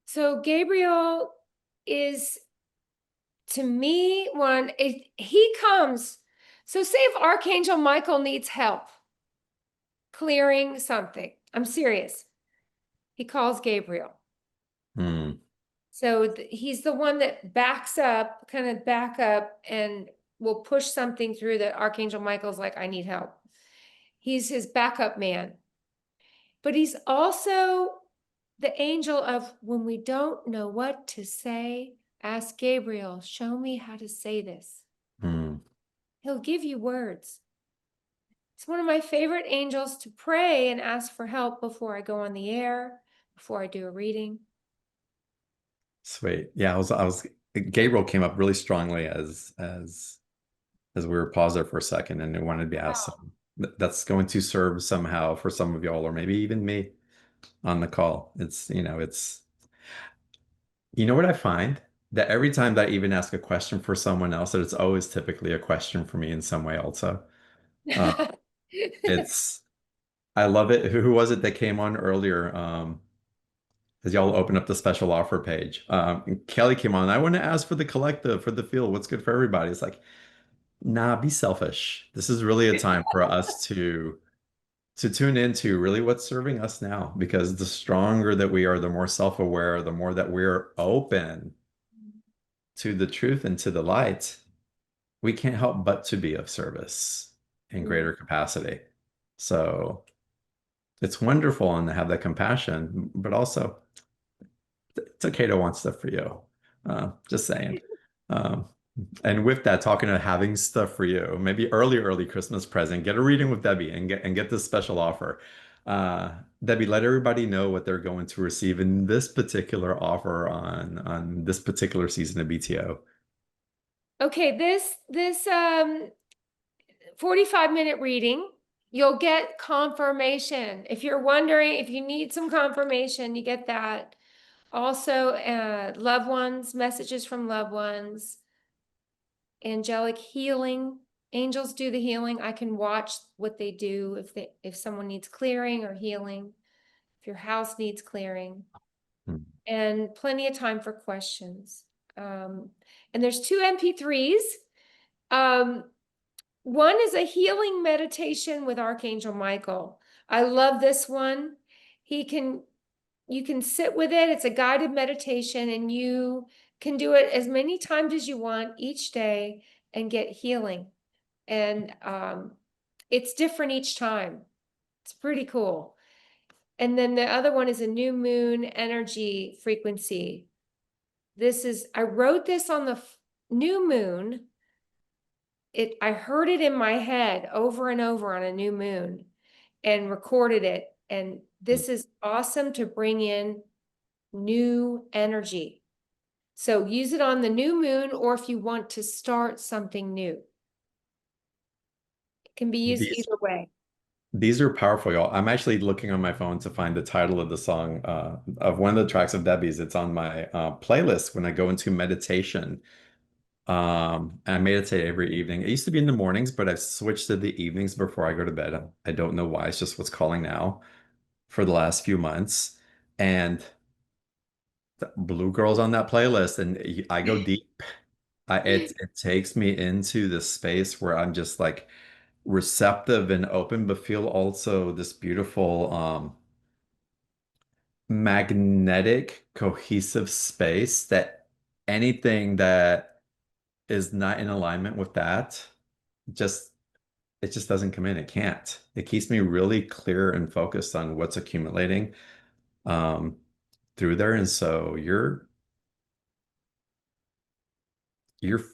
So Gabriel is, to me, he comes. So say if Archangel Michael needs help clearing something, I'm serious, he calls Gabriel. So he's the one that backs up, and will push something through that Archangel Michael's like, I need help. He's his backup man. But he's also the angel of when we don't know what to say, ask Gabriel, show me how to say this. He'll give you words. It's one of my favorite angels to pray and ask for help before I go on the air, before I do a reading. Sweet. Yeah, Gabriel came up really strongly as we were paused there for a second, and I wanted to be asked that's going to serve somehow for some of y'all, or maybe even me on the call. It's what I find that every time that I even ask a question for someone else, that it's always typically a question for me in some way also. Uh, it's I love it. Who was it that came on earlier? As y'all open up the special offer page. Kelly came on. I want to ask for the collective, for the field, what's good for everybody. It's like, nah, be selfish. This is really a time for us to tune into really what's serving us now, because the stronger that we are, the more self-aware, the more that we're open to the truth and to the light, we can't help but to be of service in greater capacity. So it's wonderful and to have that compassion, but also it's okay to want stuff for you. Just saying. Um, and with that, talking of having stuff for you, maybe early Christmas present, get a reading with Debbie and get this special offer. Debbie, let everybody know what they're going to receive in this particular offer on this particular season of BTO. Okay, this 45-minute reading, you'll get confirmation. If you're wondering, if you need some confirmation, you get that. Also, loved ones, messages from loved ones, angelic healing. Angels do the healing. I can watch what they do if someone needs clearing or healing, if your house needs clearing, and plenty of time for questions. And there's 2 MP3s. One is a healing meditation with Archangel Michael. I love this one. You can sit with it. It's a guided meditation, and you can do it as many times as you want each day and get healing. And it's different each time. It's pretty cool. And then the other one is a new moon energy frequency. I wrote this on the new moon. I heard it in my head over and over on a new moon and recorded it. And this is awesome to bring in new energy. So use it on the new moon, or if you want to start something new. It can be used either way. These are powerful, y'all. I'm actually looking on my phone to find the title of the song of one of the tracks of Debbie's. It's on my playlist when I go into meditation. I meditate every evening. It used to be in the mornings, but I've switched to the evenings before I go to bed. I don't know why. It's just what's calling now for the last few months. And the Blue Girl's on that playlist, and I go deep. It takes me into this space where I'm just like receptive and open, but feel also this beautiful magnetic, cohesive space that anything that is not in alignment with that just it just doesn't come in. It can't. It keeps me really clear and focused on what's accumulating um, through there. And so your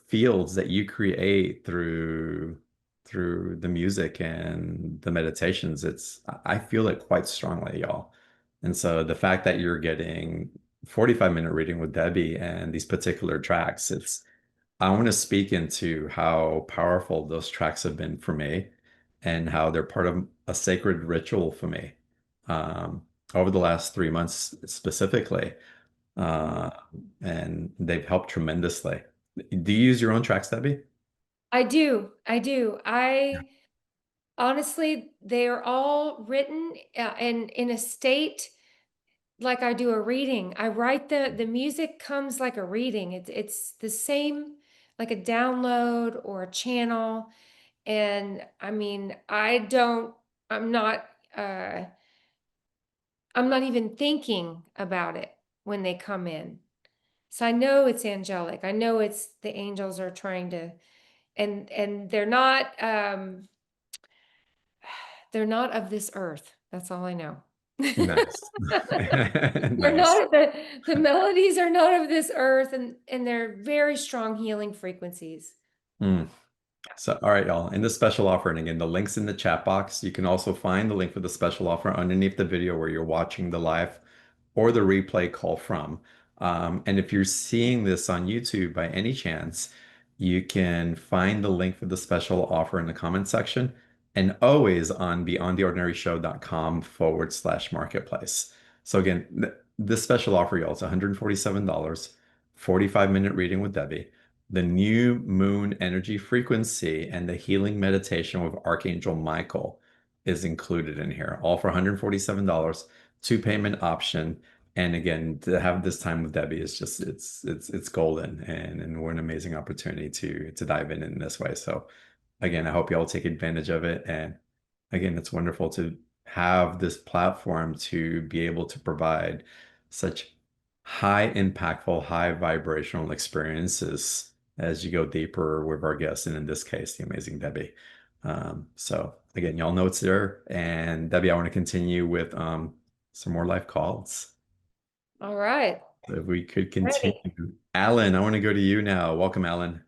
fields that you create through the music and the meditations, I feel it quite strongly, y'all. And so the fact that you're getting 45-minute reading with Debbie and these particular tracks, I want to speak into how powerful those tracks have been for me and how they're part of a sacred ritual for me um, over the last 3 months specifically. Uh, and they've helped tremendously. Do you use your own tracks, Debbie? I do. I honestly, they are all written in a state like I do a reading. I write the music comes like a reading. It's the same, like a download or a channel. And I mean, I'm not even thinking about it when they come in. So I know it's angelic. I know it's the angels are trying to, and they're not of this earth. That's all I know. Nice. They're Nice. not the melodies are not of this earth, and they're very strong healing frequencies. Mm. So, all right, y'all, in the special offer, and again, the link's in the chat box. You can also find the link for the special offer underneath the video where you're watching the live or the replay call from. And if you're seeing this on YouTube by any chance, you can find the link for the special offer in the comment section and always on beyondtheordinaryshow.com/marketplace. So again, this special offer, y'all, it's $147 45-minute reading with Debbie, the new moon energy frequency, and the healing meditation with Archangel Michael is included in here, all for $147, two-payment option. And again, to have this time with Debbie is just it's golden, and what an amazing opportunity to dive in this way. So again, I hope you all take advantage of it. And again, it's wonderful to have this platform to be able to provide such high impactful, high vibrational experiences as you go deeper with our guests, and in this case, the amazing Debbie. So again, y'all know it's there. And Debbie, I want to continue with some more live calls. All right. So if we could Ready. continue. Allan, I want to go to you now. Welcome, Allan.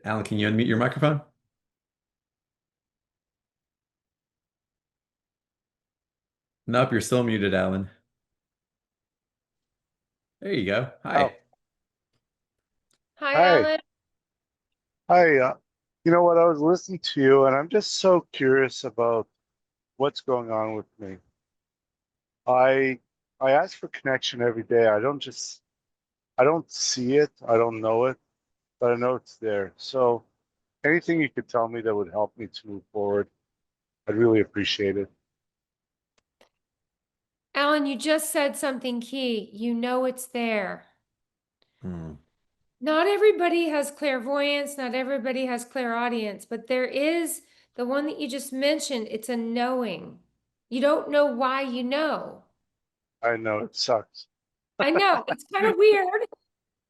Allan, can you unmute your microphone? Nope, you're still muted, Allan. There you go. Hi. Oh. Hi, Hi. Allan. Hi, you know what? I was listening to you, and I'm just so curious about what's going on with me. I ask for connection every day. I don't see it, I don't know it, but I know it's there. So anything you could tell me that would help me to move forward, I'd really appreciate it. Allan, you just said something key. You know it's there. Not everybody has clairvoyance, not everybody has clairaudience, but there is the one that you just mentioned. It's a knowing. You don't know why you know. I know it sucks. I know it's kind of weird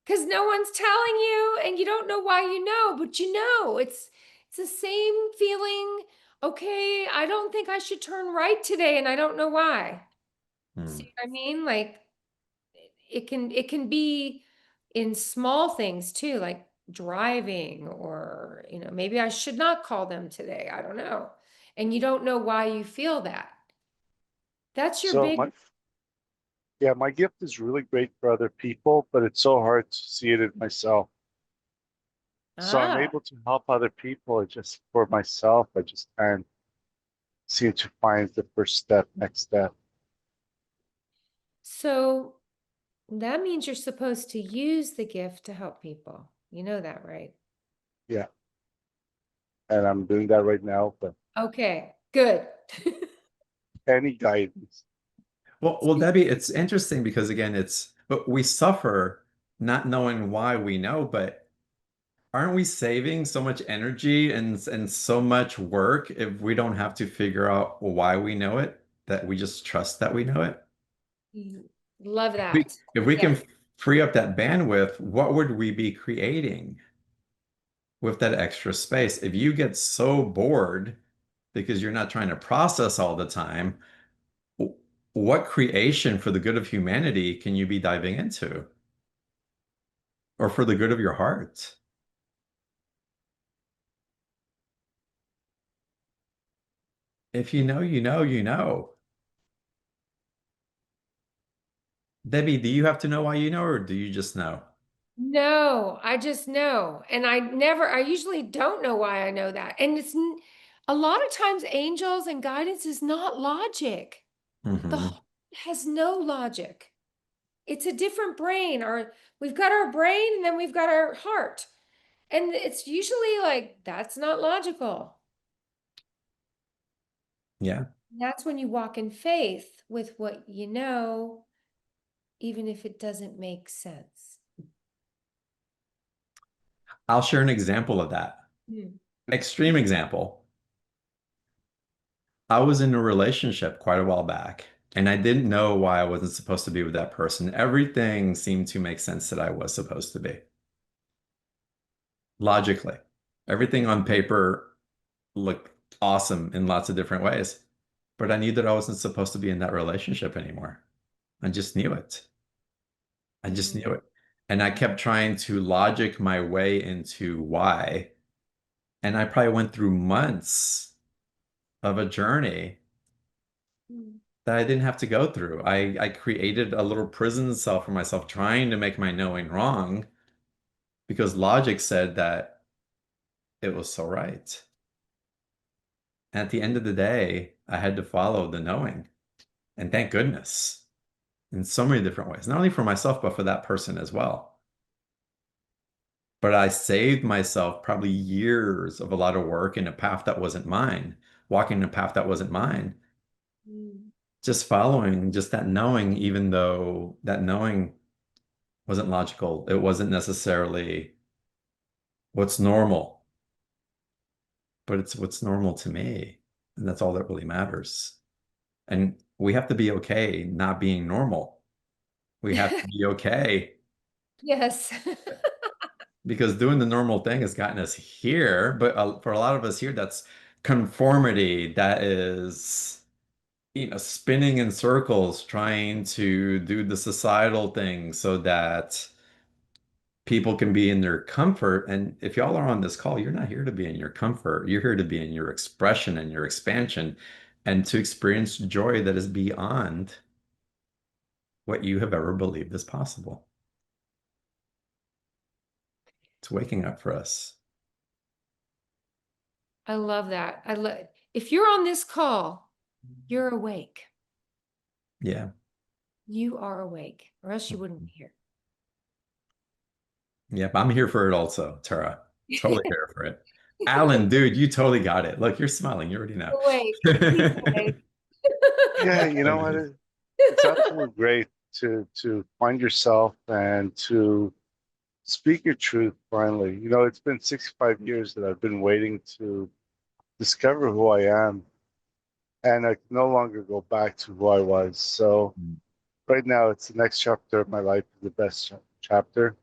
because no one's telling you and you don't know why you know, but you know it's the same feeling. Okay, I don't think I should turn right today and I don't know why. See what I mean? Like it can be in small things too, like driving, or maybe I should not call them today. I don't know. And you don't know why you feel that. That's your So big my gift is really great for other people, but it's so hard to see it in myself. So I'm able to help other people. It's just for myself, I just can't seem to find the first step, next step. So that means you're supposed to use the gift to help people. You know that, right? Yeah. And I'm doing that right now, but Okay, good. any guidance. Well, Debbie, it's interesting because again, but we suffer not knowing why we know, but aren't we saving so much energy and so much work if we don't have to figure out why we know it, that we just trust that we know it? Love that. If we can Yes. free up that bandwidth, what would we be creating with that extra space? If you get so bored because you're not trying to process all the time, what creation for the good of humanity can you be diving into? Or for the good of your heart? If you know, you know, you know. Debbie, do you have to know why you know, or do you just know? No, I just know. And I usually don't know why I know that. And a lot of times angels and guidance is not logic. The heart has no logic. It's a different brain, or we've got our brain and then we've got our heart. And it's usually like, that's not logical. Yeah. That's when you walk in faith with what you know, even if it doesn't make sense. I'll share an example of that. An extreme example. I was in a relationship quite a while back, and I didn't know why I wasn't supposed to be with that person. Everything seemed to make sense that I was supposed to be. Logically. Everything on paper looked awesome in lots of different ways. But I knew that I wasn't supposed to be in that relationship anymore. I just knew it. I just knew it. And I kept trying to logic my way into why. And I probably went through months of a journey that I didn't have to go through. I created a little prison cell for myself, trying to make my knowing wrong because logic said that it was so right. At the end of the day, I had to follow the knowing. And thank goodness, in so many different ways, not only for myself, but for that person as well. But I saved myself probably years of a lot of work in a path that wasn't mine, walking a path that wasn't mine, just following just that knowing, even though that knowing wasn't logical. It wasn't necessarily what's normal, but it's what's normal to me. And that's all that really matters. And we have to be okay not being normal. We have to be okay Yes. because doing the normal thing has gotten us here. But for a lot of us here, that's conformity. That is, spinning in circles, trying to do the societal thing so that people can be in their comfort. And if y'all are on this call, you're not here to be in your comfort. You're here to be in your expression and your expansion and to experience joy that is beyond what you have ever believed is possible. It's waking up for us. I love that. If you're on this call, you're awake. Yeah. You are awake, or else you wouldn't be here. Yep, I'm here for it also, Tara. Totally here for it. Allan, dude, you totally got it. Look, you're smiling. You already know. Awake. He's awake. Yeah, you know what? It's absolutely great to find yourself and to speak your truth finally. You know, it's been 65 years that I've been waiting to discover who I am, and I can no longer go back to who I was. So right now, it's the next chapter of my life, the best chapter,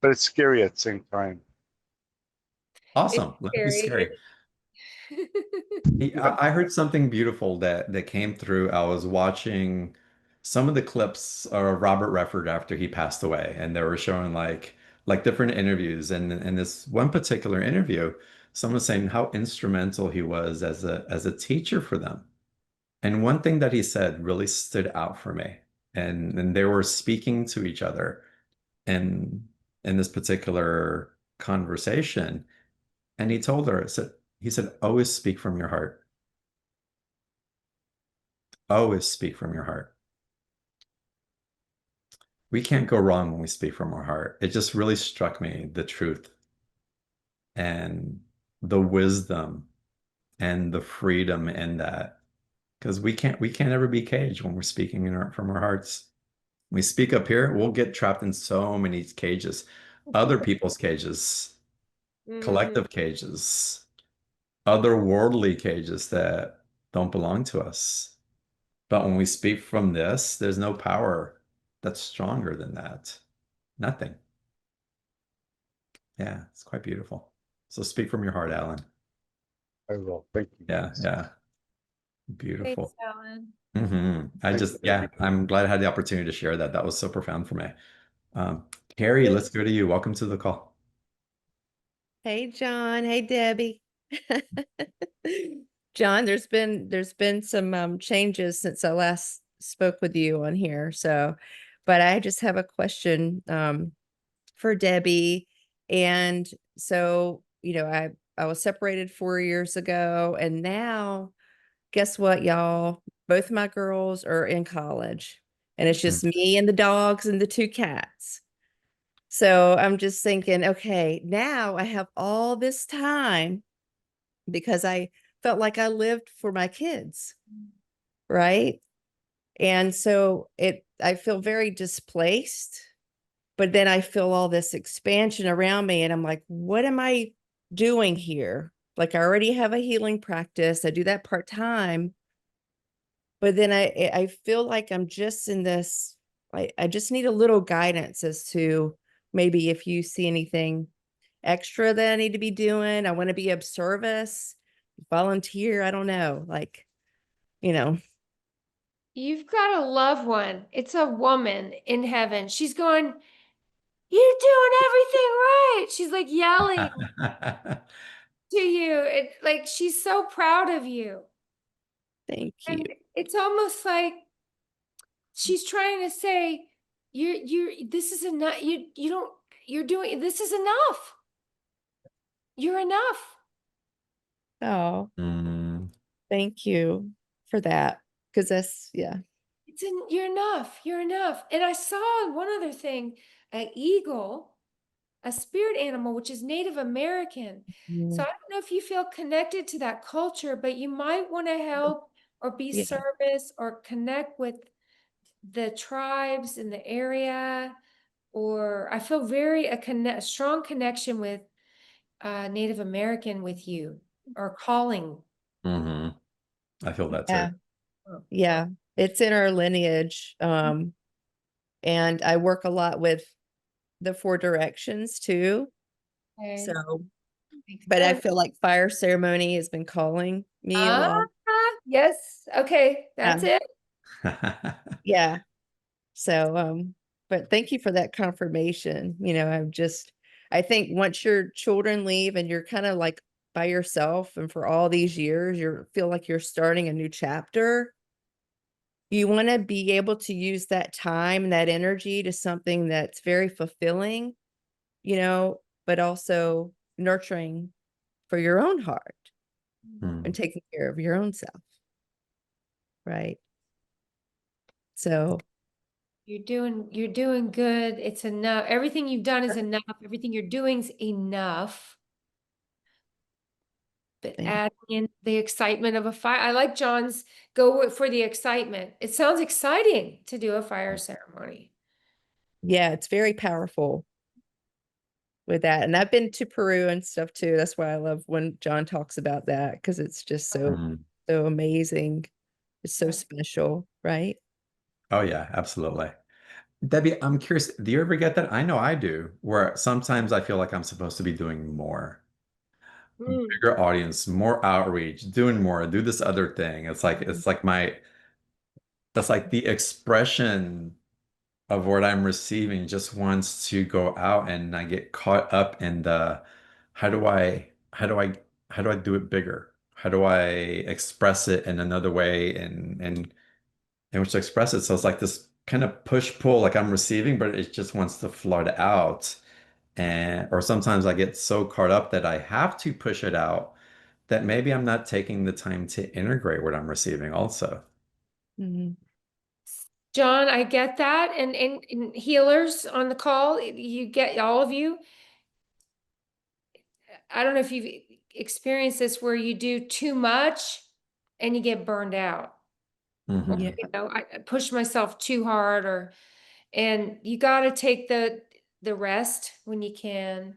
but it's scary at the same time. Awesome. Let it be scary. I heard something beautiful that came through. I was watching some of the clips of Robert Redford after he passed away, and they were showing like different interviews. And in this one particular interview, someone was saying how instrumental he was as a teacher for them. And one thing that he said really stood out for me. And they were speaking to each other in this particular conversation. And he told her, he said, always speak from your heart. Always speak from your heart. We can't go wrong when we speak from our heart. It just really struck me, the truth and the wisdom and the freedom in that. Because we can't ever be caged when we're speaking from our hearts. We speak up here, we'll get trapped in so many cages, other people's cages, collective cages, otherworldly cages that don't belong to us. But when we speak from this, there's no power that's stronger than that. Nothing. Yeah, it's quite beautiful. So speak from your heart, Allan. I will. Thank you. Yeah, yeah. Beautiful. Thanks, Allan. I'm glad I had the opportunity to share that. That was so profound for me. Carrie, let's go to you. Welcome to the call. Hey, John. Hey, Debbie. John, there's been some changes since I last spoke with you on here. So, but I just have a question for Debbie. And so, I was separated 4 years ago, and now guess what, y'all? Both my girls are in college, and it's just me and the dogs and the 2 cats. So I'm just thinking, okay, now I have all this time because I felt like I lived for my kids, right? And so I feel very displaced, but then I feel all this expansion around me, and I'm like, what am I doing here? Like, I already have a healing practice. I do that part-time, but then I feel like I'm just in this, I just need a little guidance as to maybe if you see anything extra that I need to be doing. I want to be of service, volunteer. I don't know, You've got a loved one. It's a woman in heaven. She's going, you're doing everything right. She's like yelling to you. Like she's so proud of you. Thank you. And it's almost like she's trying to say, this is enough. This is enough. You're enough. Oh, Thank you for that. Because that's, yeah. You're enough. You're enough. And I saw one other thing, an eagle, a spirit animal, which is Native American. So I don't know if you feel connected to that culture, but you might want to help or be Yeah. service or connect with the tribes in the area. Or I feel a strong connection with Native American with you, or calling. Hmm. I feel that Yeah. too. Yeah. It's in our lineage. And I work a lot with the 4 directions too. Okay. So, Makes but I sense. feel like fire ceremony has been calling me a lot. Yes. Okay. That's Yeah. it. Yeah. So, but thank you for that confirmation. I think once your children leave and you're kind of like by yourself, and for all these years, you feel like you're starting a new chapter. You want to be able to use that time, that energy to something that's very fulfilling, but also nurturing for your own heart and taking care of your own self. Right. So You're doing good. It's enough. Everything you've done is enough. Everything you're doing is enough. But adding in the excitement of a fire. I like John's for the excitement. It sounds exciting to do a fire ceremony. yeah, it's very powerful with that. And I've been to Peru and stuff too. That's why I love when John talks about that, because it's just so amazing. It's so special, right? Oh yeah, absolutely. Debbie, I'm curious, do you ever get that? I know I do, where sometimes I feel like I'm supposed to be doing more, bigger audience, more outreach, doing more, do this other thing. That's like the expression of what I'm receiving just wants to go out, and I get caught up in the how do I how do I how do I do it bigger? How do I express it in another way and in which to express it? So it's like this kind of push pull, like I'm receiving, but it just wants to flood out. And or sometimes I get so caught up that I have to push it out that maybe I'm not taking the time to integrate what I'm receiving also. John, I get that. And healers on the call, you get all of you. I don't know if you've experienced this where you do too much and you get burned out. Or, Yeah. I push myself too hard, and you got to take the rest when you can,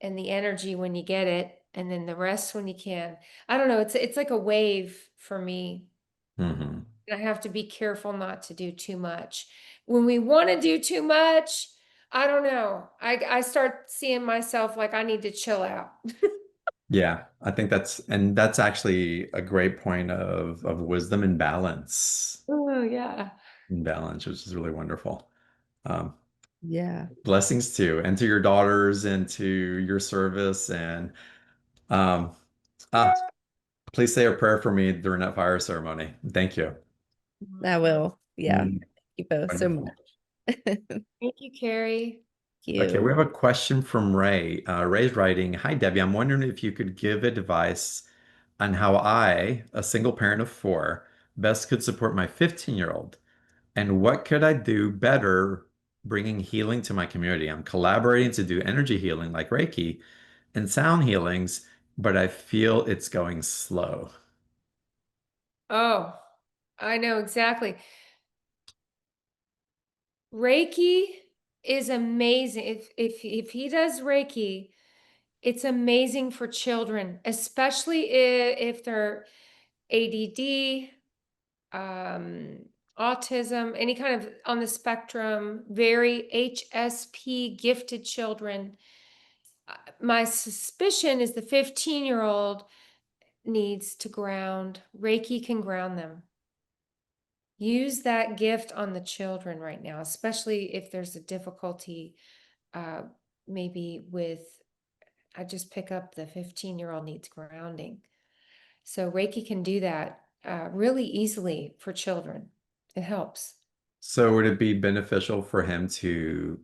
and the energy when you get it, and then the rest when you can. I don't know. It's like a wave for me. Hmm. I have to be careful not to do too much. When we want to do too much, I don't know. I start seeing myself like I need to chill out. Yeah, I think that's actually a great point of wisdom and balance. Oh yeah. And balance, which is really wonderful. Um, Yeah. Blessings to and to your daughters and to your service and um ah please say a prayer for me during that fire ceremony. Thank you. I will. Yeah. Mm, Thank you both so wonderful. much. Thank Thank you, Carrie. Okay, you. we have a question from Ray. Ray's writing, Hi Debbie, I'm wondering if you could give advice on how I, a single parent of 4, best could support my 15-year-old, and what could I do better bringing healing to my community? I'm collaborating to do energy healing like Reiki and sound healings, but I feel it's going slow. Oh, I know exactly. Reiki is amazing. If he does Reiki, it's amazing for children, especially if they're ADD, autism, any kind of on the spectrum, very HSP gifted children. My suspicion is the 15-year-old needs to ground. Reiki can ground them. Use that gift on the children right now, especially if there's a difficulty, maybe with, I just pick up the 15-year-old needs grounding. So Reiki can do that really easily for children. It helps. So would it be beneficial for him to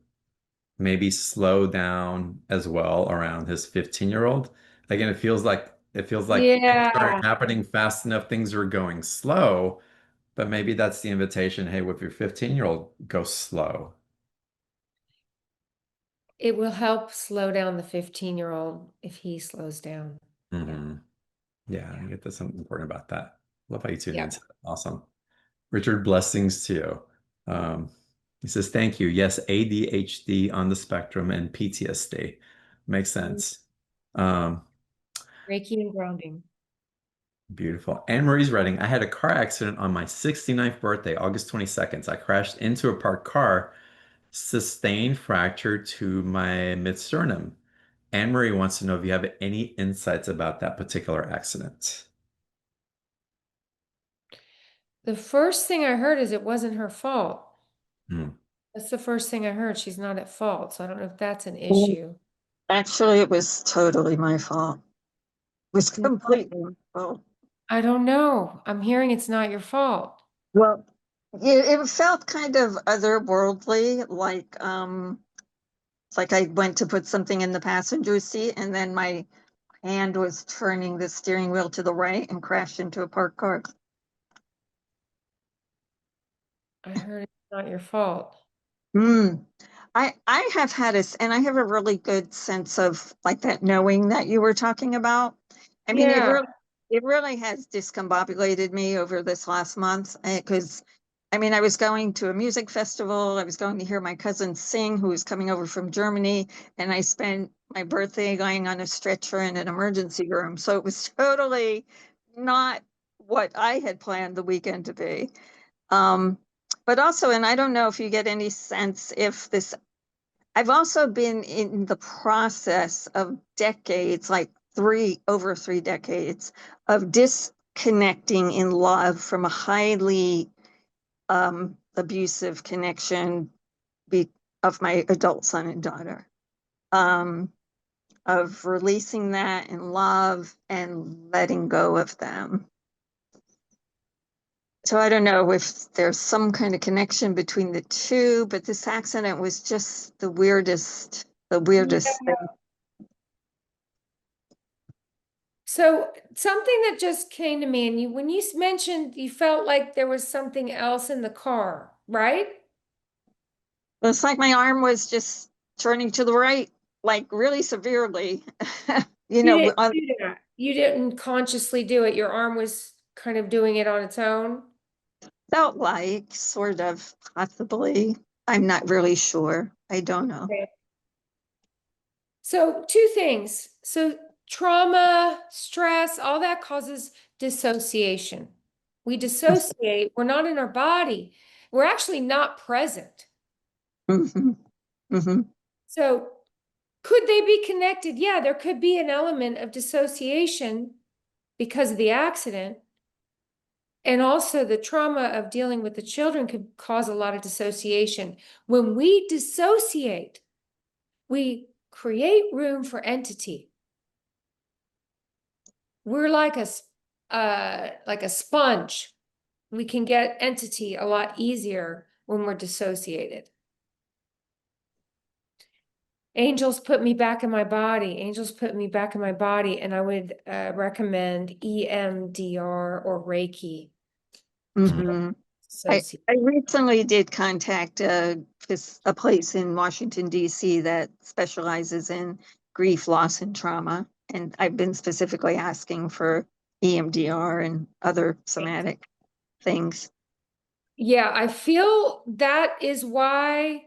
maybe slow down as well around his 15-year-old? Again, it feels like It feels like things Yeah, aren't happening fast enough, things are going slow, but maybe that's the invitation. Hey, with your 15-year-old, go slow. it will help slow down the 15-year-old if he slows down. Mhm. Yeah, I get there's something important about that. Love how you tune Yeah. into that. Awesome. Richard, blessings to you. He says, thank you. Yes, ADHD on the spectrum and PTSD. Makes sense. Reiki and grounding. Beautiful. Anne Marie's writing, I had a car accident on my 69th birthday, August 22nd. I crashed into a parked car, sustained fracture to my mid-sternum. Anne Marie wants to know if you have any insights about that particular accident. The first thing I heard is it wasn't her fault. Hmm. That's the first thing I heard. She's not at fault. So I don't know if that's an issue. Actually, it was totally my fault. It was completely my fault. I don't know. I'm hearing it's not your fault. Well, it felt kind of otherworldly, like I went to put something in the passenger seat and then my hand was turning the steering wheel to the right and crashed into a parked car. I heard it's not your fault. I have had and I have a really good sense of like that knowing that you were talking about. I mean, Yeah. it really has discombobulated me over this last month because I mean, I was going to a music festival. I was going to hear my cousin sing, who was coming over from Germany, and I spent my birthday lying on a stretcher in an emergency room. So it was totally not what I had planned the weekend to be. But also, and I don't know if you get any sense if this, I've also been in the process of decades, like over 3 decades of disconnecting in love from a highly abusive connection of my adult son and daughter, of releasing that in love and letting go of them. So I don't know if there's some kind of connection between the two, but this accident was just the weirdest thing. So something that just came to me, and when you mentioned you felt like there was something else in the car, right? It's like my arm was just turning to the right, like really severely. You didn't do that. You didn't consciously do it. Your arm was kind of doing it on its own. Felt like, sort of, possibly. I'm not really sure. I don't know. Okay. So two things. So trauma, stress, all that causes dissociation. We dissociate. We're not in our body. We're actually not present. Mm-hmm. Mm-hmm. So could they be connected? Yeah, there could be an element of dissociation because of the accident. And also the trauma of dealing with the children could cause a lot of dissociation. When we dissociate, we create room for entity. We're like a sponge. We can get entity a lot easier when we're dissociated. Angels put me back in my body. Angels put me back in my body, and I would recommend EMDR or Reiki. Mm-hmm. I recently did contact a place in Washington, D.C. that specializes in grief, loss, and trauma. And I've been specifically asking for EMDR and other somatic things. Yeah, I feel that is why,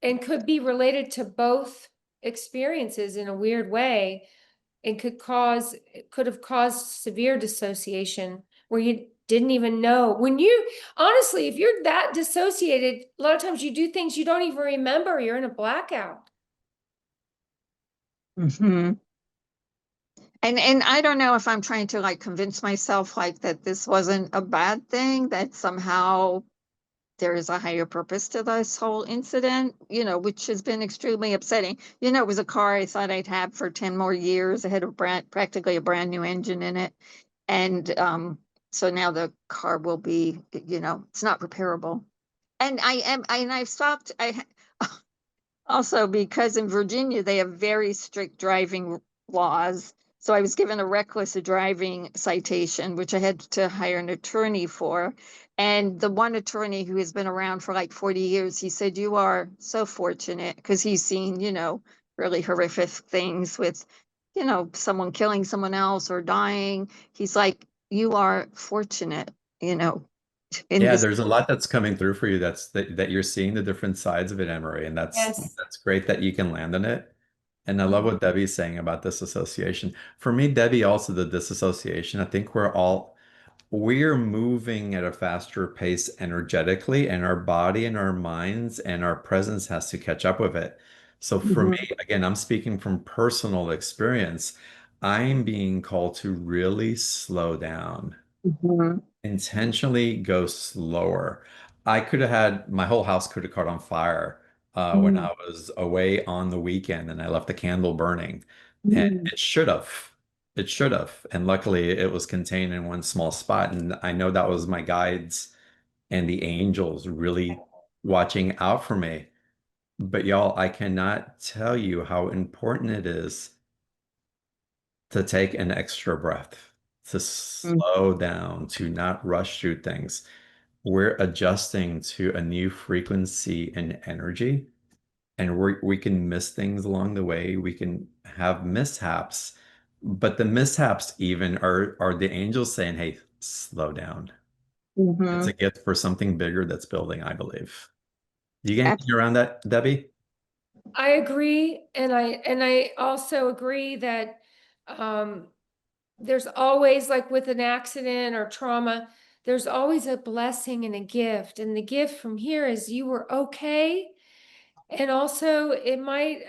and could be related to both experiences in a weird way, and could have caused severe dissociation where you didn't even know. When you, honestly, if you're that dissociated, a lot of times you do things you don't even remember. You're in a blackout. Mm-hmm. And I don't know if I'm trying to like convince myself like that this wasn't a bad thing, that somehow there is a higher purpose to this whole incident, which has been extremely upsetting. It was a car I thought I'd have for 10 more years. It had practically a brand new engine in it. And so now the car will be, it's not repairable. And I've stopped. Also because in Virginia, they have very strict driving laws. So I was given a reckless driving citation, which I had to hire an attorney for. And the one attorney who has been around for like 40 years, he said, you are so fortunate, because he's seen, really horrific things with, someone killing someone else or dying. He's like, you are fortunate, in Yeah, this. there's a lot that's coming through for you that you're seeing the different sides of it, Emery, and Yes. that's great that you can land on it. And I love what Debbie's saying about disassociation. For me, Debbie, also the disassociation, I think we're moving at a faster pace energetically, and our body and our minds and our presence has to catch up with it. So for me, Mhm, again, I'm speaking from personal experience. I'm being called to really slow down, mhm, intentionally go slower. I could have had my whole house could have caught on fire when mhm, I was away on the weekend and I left the candle burning. And mhm, it should have. It should have. And luckily it was contained in one small spot. And I know that was my guides and the angels really watching out for me. But y'all, I cannot tell you how important it is to take an extra breath, to mhm, slow down, to not rush through things. We're adjusting to a new frequency and energy, and we can miss things along the way. We can have mishaps, but the mishaps even are the angels saying, "Hey, slow down." It's a mhm. gift for something bigger that's building, I believe. You get Ab- anything around that, Debbie? I agree, and I also agree that um there's always, like with an accident or trauma, there's always a blessing and a gift. And the gift from here is you were okay. And also it might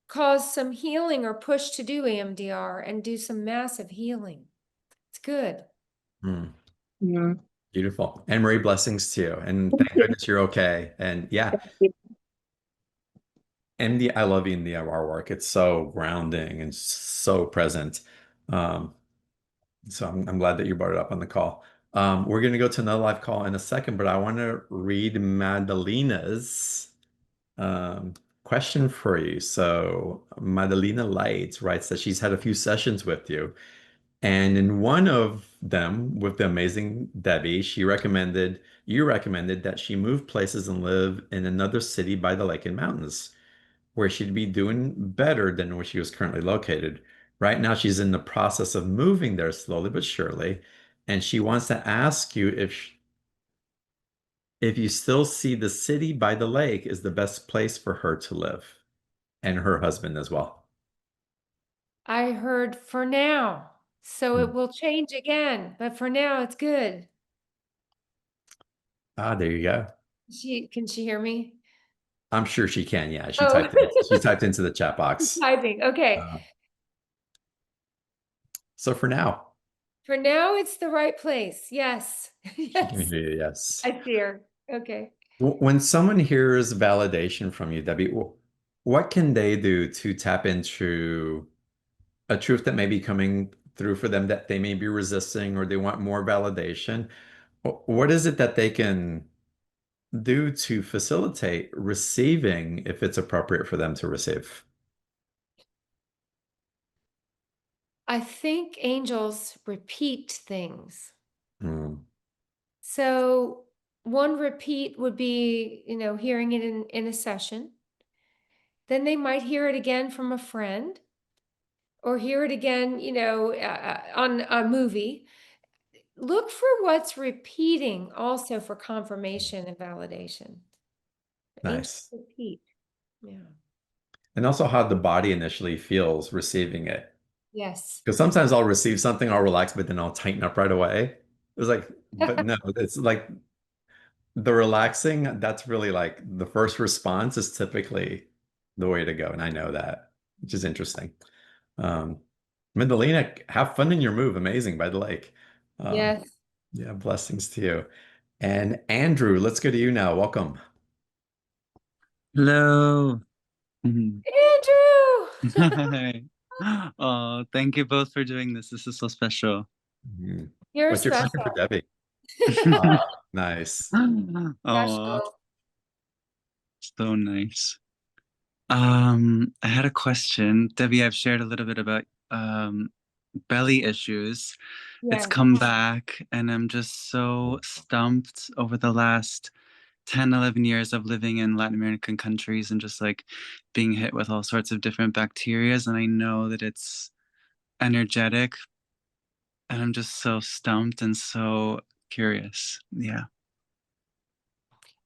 cause some healing or push to do EMDR and do some massive healing. It's good. Hmm. mhm. Beautiful. And Marie, blessings to you. And thank goodness you're okay. And yeah, I love EMDR work. It's so grounding and so present. Um, so I'm glad that you brought it up on the call. We're going to go to another live call in a second, but I want to read Madalina's um, question for you. So Madalina Light writes that she's had a few sessions with you. And in one of them with the amazing Debbie, you recommended that she move places and live in another city by the lake and mountains where she'd be doing better than where she was currently located. Right now, she's in the process of moving there slowly but surely. And she wants to ask you if you still see the city by the lake is the best place for her to live and her husband as well. I heard for now. So Hmm. it will change again, but for now it's good. Ah, there you go. Can she hear me? I'm sure she can. Yeah, Oh, she typed into the chat box. typing. Okay. Uh, so for now, For now, it's the right place. Yes. she can Yes. hear you. Yes. I see her. Okay. When someone hears validation from you, Debbie, what can they do to tap into a truth that may be coming through for them that they may be resisting or they want more validation? What is it that they can do to facilitate receiving if it's appropriate for them to receive? I think angels repeat things. Hmm. So one repeat would be, hearing it in a session. Then they might hear it again from a friend or hear it again, on a movie. Look for what's repeating also for confirmation and validation. Angels Nice. repeat. Yeah. And also how the body initially feels receiving it. Yes. Because sometimes I'll receive something, I'll relax, but then I'll tighten up right away. It's like, but no, it's like the relaxing, that's really like the first response is typically the way to go. And I know that, which is interesting. Um, Madalena, have fun in your move. Amazing by the lake. Um, Yes. yeah, blessings to you. And Andrew, let's go to you now. Welcome. Hello. Mhm. Andrew. Hi. Oh, thank you both for doing this. This is so special. Mhm. You're What's your special. question for Debbie? Nice. Oh, Special. so nice. I had a question. Debbie, I've shared a little bit about belly issues. It's Yes. come back, and I'm just so stumped over the last 10, 11 years of living in Latin American countries and just like being hit with all sorts of different bacterias. And I know that it's energetic, and I'm just so stumped and so curious. Yeah.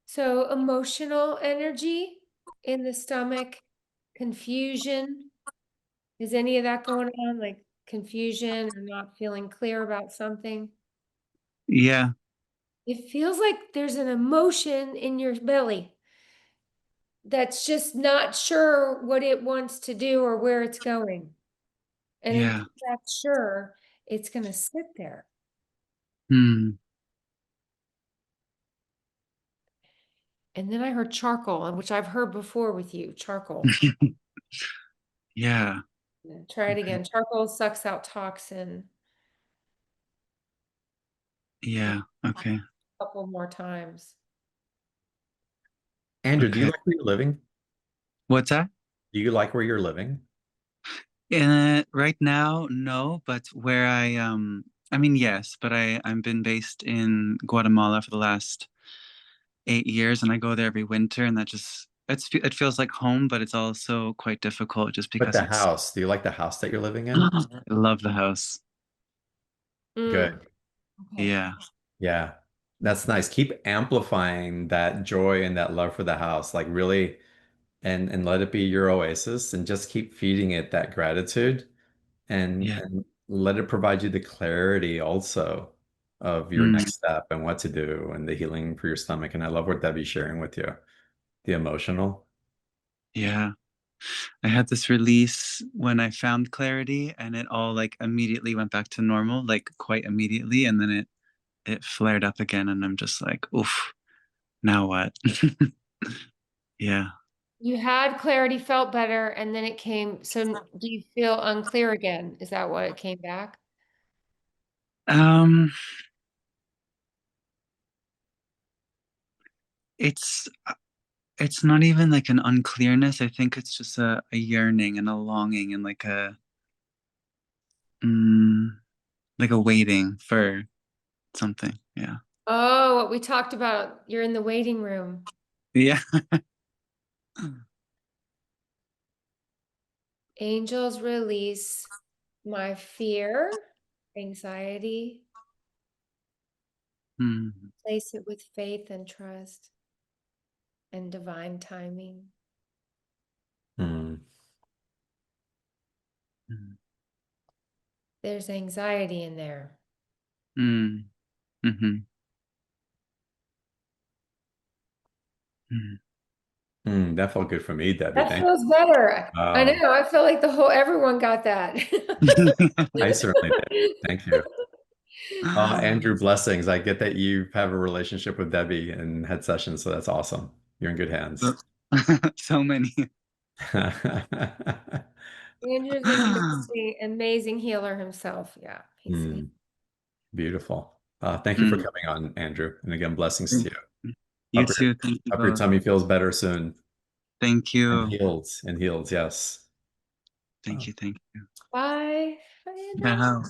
So emotional energy in the stomach, confusion. Is any of that going on? Like confusion or not feeling clear about something? Yeah. It feels like there's an emotion in your belly that's just not sure what it wants to do or where it's going. And Yeah. until that's sure, it's going to sit there. Hmm. And then I heard charcoal, which I've heard before with you, charcoal. Yeah. Try it Okay. again. Charcoal sucks out toxin. Yeah. Okay. A couple more times. Andrew, do you Okay. like where you're living? What's that? Do you like where you're living? Right now, no, but where I mean, yes, but I've been based in Guatemala for the last 8 years, and I go there every winter, and that just it feels like home, but it's also quite difficult just But because the it's house, do you like the house that you're living in? I love the house. Good. Mm, okay. Yeah. Yeah. That's nice. Keep amplifying that joy and that love for the house. Like really and let it be your oasis and just keep feeding it that gratitude Yeah. and let it provide you the clarity also of your Mm, next step and what to do and the healing for your stomach. And I love what Debbie's sharing with you, the emotional. yeah. I had this release when I found clarity, and it all like immediately went back to normal, like quite immediately, and then it flared up again, and I'm just like, oof, now what? Yeah. You had clarity, felt better, and then it came. So do you feel unclear again? Is that what it came back? Um, it's it's not even like an unclearness. I think it's just a yearning and a longing and mm, like a waiting for something. Yeah. Oh, what we talked about. You're in the waiting room. Yeah. Angels release my fear, anxiety, Mm, place it with faith and trust and divine timing. Mm. mm, There's anxiety in there. mm, mhm, mm. That felt good for me, Debbie. That Thank feels better. you. I know. I feel like everyone got that. I certainly did. Thank you. Andrew, blessings. I get that you have a relationship with Debbie and had sessions, so that's awesome. You're in good hands. So many. Andrew's an amazing, amazing healer himself. Yeah, he's Beautiful. Thank you for Mm. coming on, Andrew. And again, blessings to you. You Hope your, too. Thank you hope your both. tummy feels better soon Thank and you. heals, yes. Thank you. Thank you. bye. Bye, Andrew. Yeah.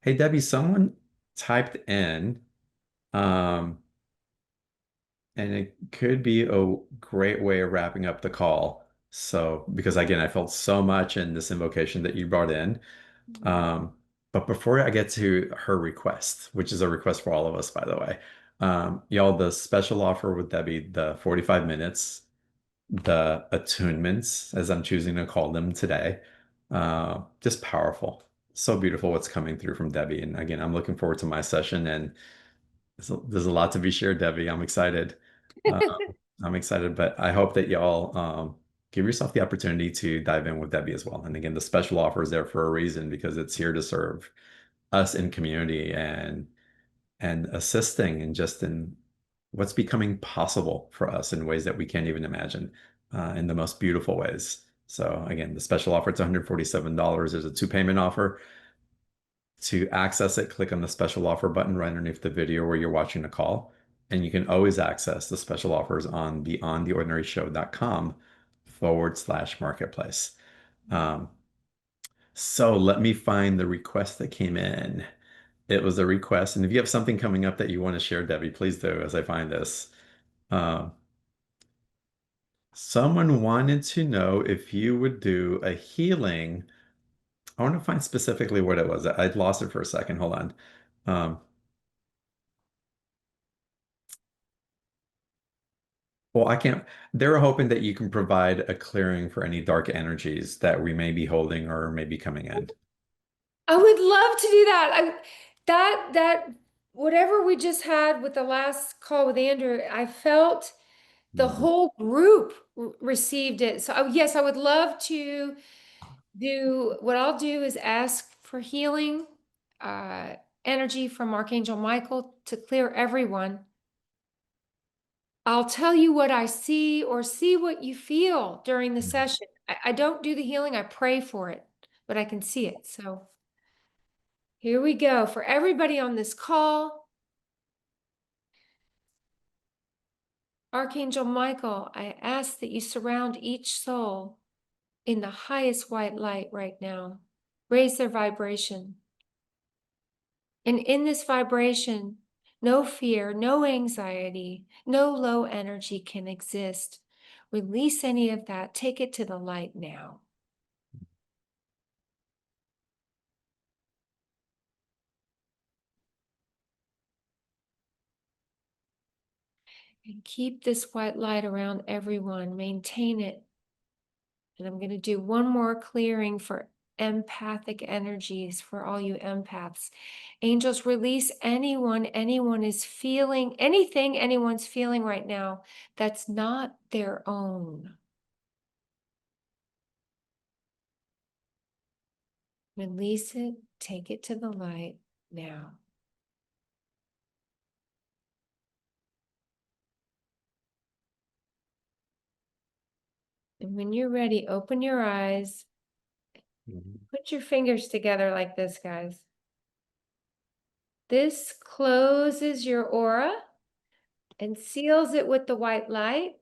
Hey, Debbie, someone typed in, um, and it could be a great way of wrapping up the call. So, because again, I felt so much in this invocation that you brought in. Um, but before I get to her request, which is a request for all of us, by the way, y'all, the special offer with Debbie, the 45 minutes, the attunements, as I'm choosing to call them today, just powerful. So beautiful what's coming through from Debbie. And again, I'm looking forward to my session and there's a lot to be shared, Debbie. I'm excited. Um, I'm excited, but I hope that y'all give yourself the opportunity to dive in with Debbie as well. And again, the special offer is there for a reason because it's here to serve us in community and assisting and just in what's becoming possible for us in ways that we can't even imagine in the most beautiful ways. So again, the special offer, it's $147. There's a two-payment offer. To access it, click on the special offer button right underneath the video where you're watching the call. And you can always access the special offers on beyondtheordinaryshow.com/marketplace. So let me find the request that came in. It was a request. And if you have something coming up that you want to share, Debbie, please do as I find this. Someone wanted to know if you would do a healing. I want to find specifically what it was. I'd lost it for a second. Hold on. Well, I can't. They're hoping that you can provide a clearing for any dark energies that we may be holding or may be coming in. I would love to do that. That whatever we just had with the last call with Andrew, I felt the whole group received it. So yes, I would love to do. What I'll do is ask for healing energy from Archangel Michael to clear everyone. I'll tell you what I see or see what you feel during the session. I don't do the healing, I pray for it, but I can see it. So here we go. For everybody on this call, Archangel Michael, I ask that you surround each soul in the highest white light right now. Raise their vibration. And in this vibration, no fear, no anxiety, no low energy can exist. Release any of that. Take it to the light now. And keep this white light around everyone. Maintain it. And I'm going to do one more clearing for empathic energies for all you empaths. Angels, release anyone is feeling, anything anyone's feeling right now that's not their own. Release it, take it to the light now. And when you're ready, open your eyes. Put your fingers together like this, guys. This closes your aura and seals it with the white light.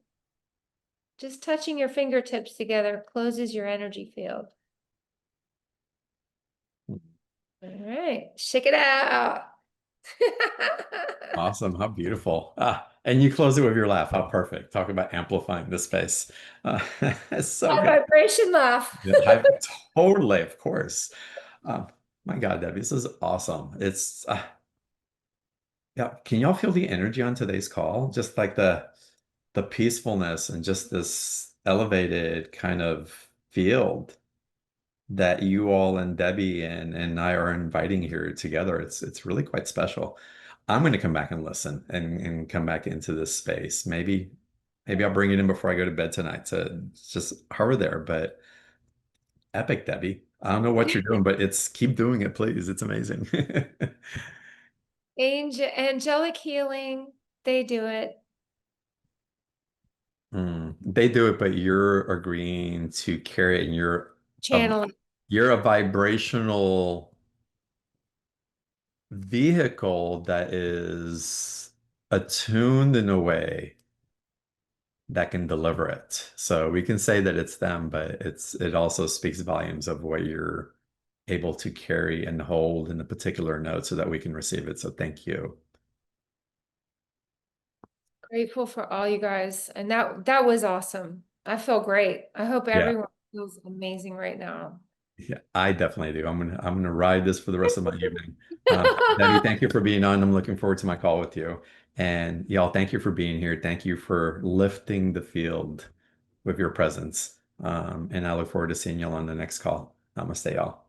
Just touching your fingertips together closes your energy field. All right, shake it out. Awesome. How beautiful. And you close it with your laugh. How perfect. Talk about amplifying the space. It's so High good. vibration laugh. Yeah, totally, of course. My God, Debbie, this is awesome. It's yeah. Can y'all feel the energy on today's call? Just like the peacefulness and just this elevated kind of field that you all and Debbie and I are inviting here together. It's really quite special. I'm going to come back and listen and come back into this space. Maybe I'll bring it in before I go to bed tonight to just hover there. But epic, Debbie. I don't know what you're doing, but keep doing it, please. It's amazing. Angelic healing, they do it. They do it, but you're agreeing to carry it, and Channeling. You're a vibrational vehicle that is attuned in a way that can deliver it. So we can say that it's them, but it also speaks volumes of what you're able to carry and hold in a particular note so that we can receive it. So thank you. Grateful for all you guys. And that was awesome. I feel great. I hope everyone feels amazing right now. Yeah, I definitely do. I'm gonna ride this for the rest of my evening. Debbie, thank you for being on. I'm looking forward to my call with you. And y'all, thank you for being here. Thank you for lifting the field with your presence. And I look forward to seeing y'all on the next call. Namaste, y'all.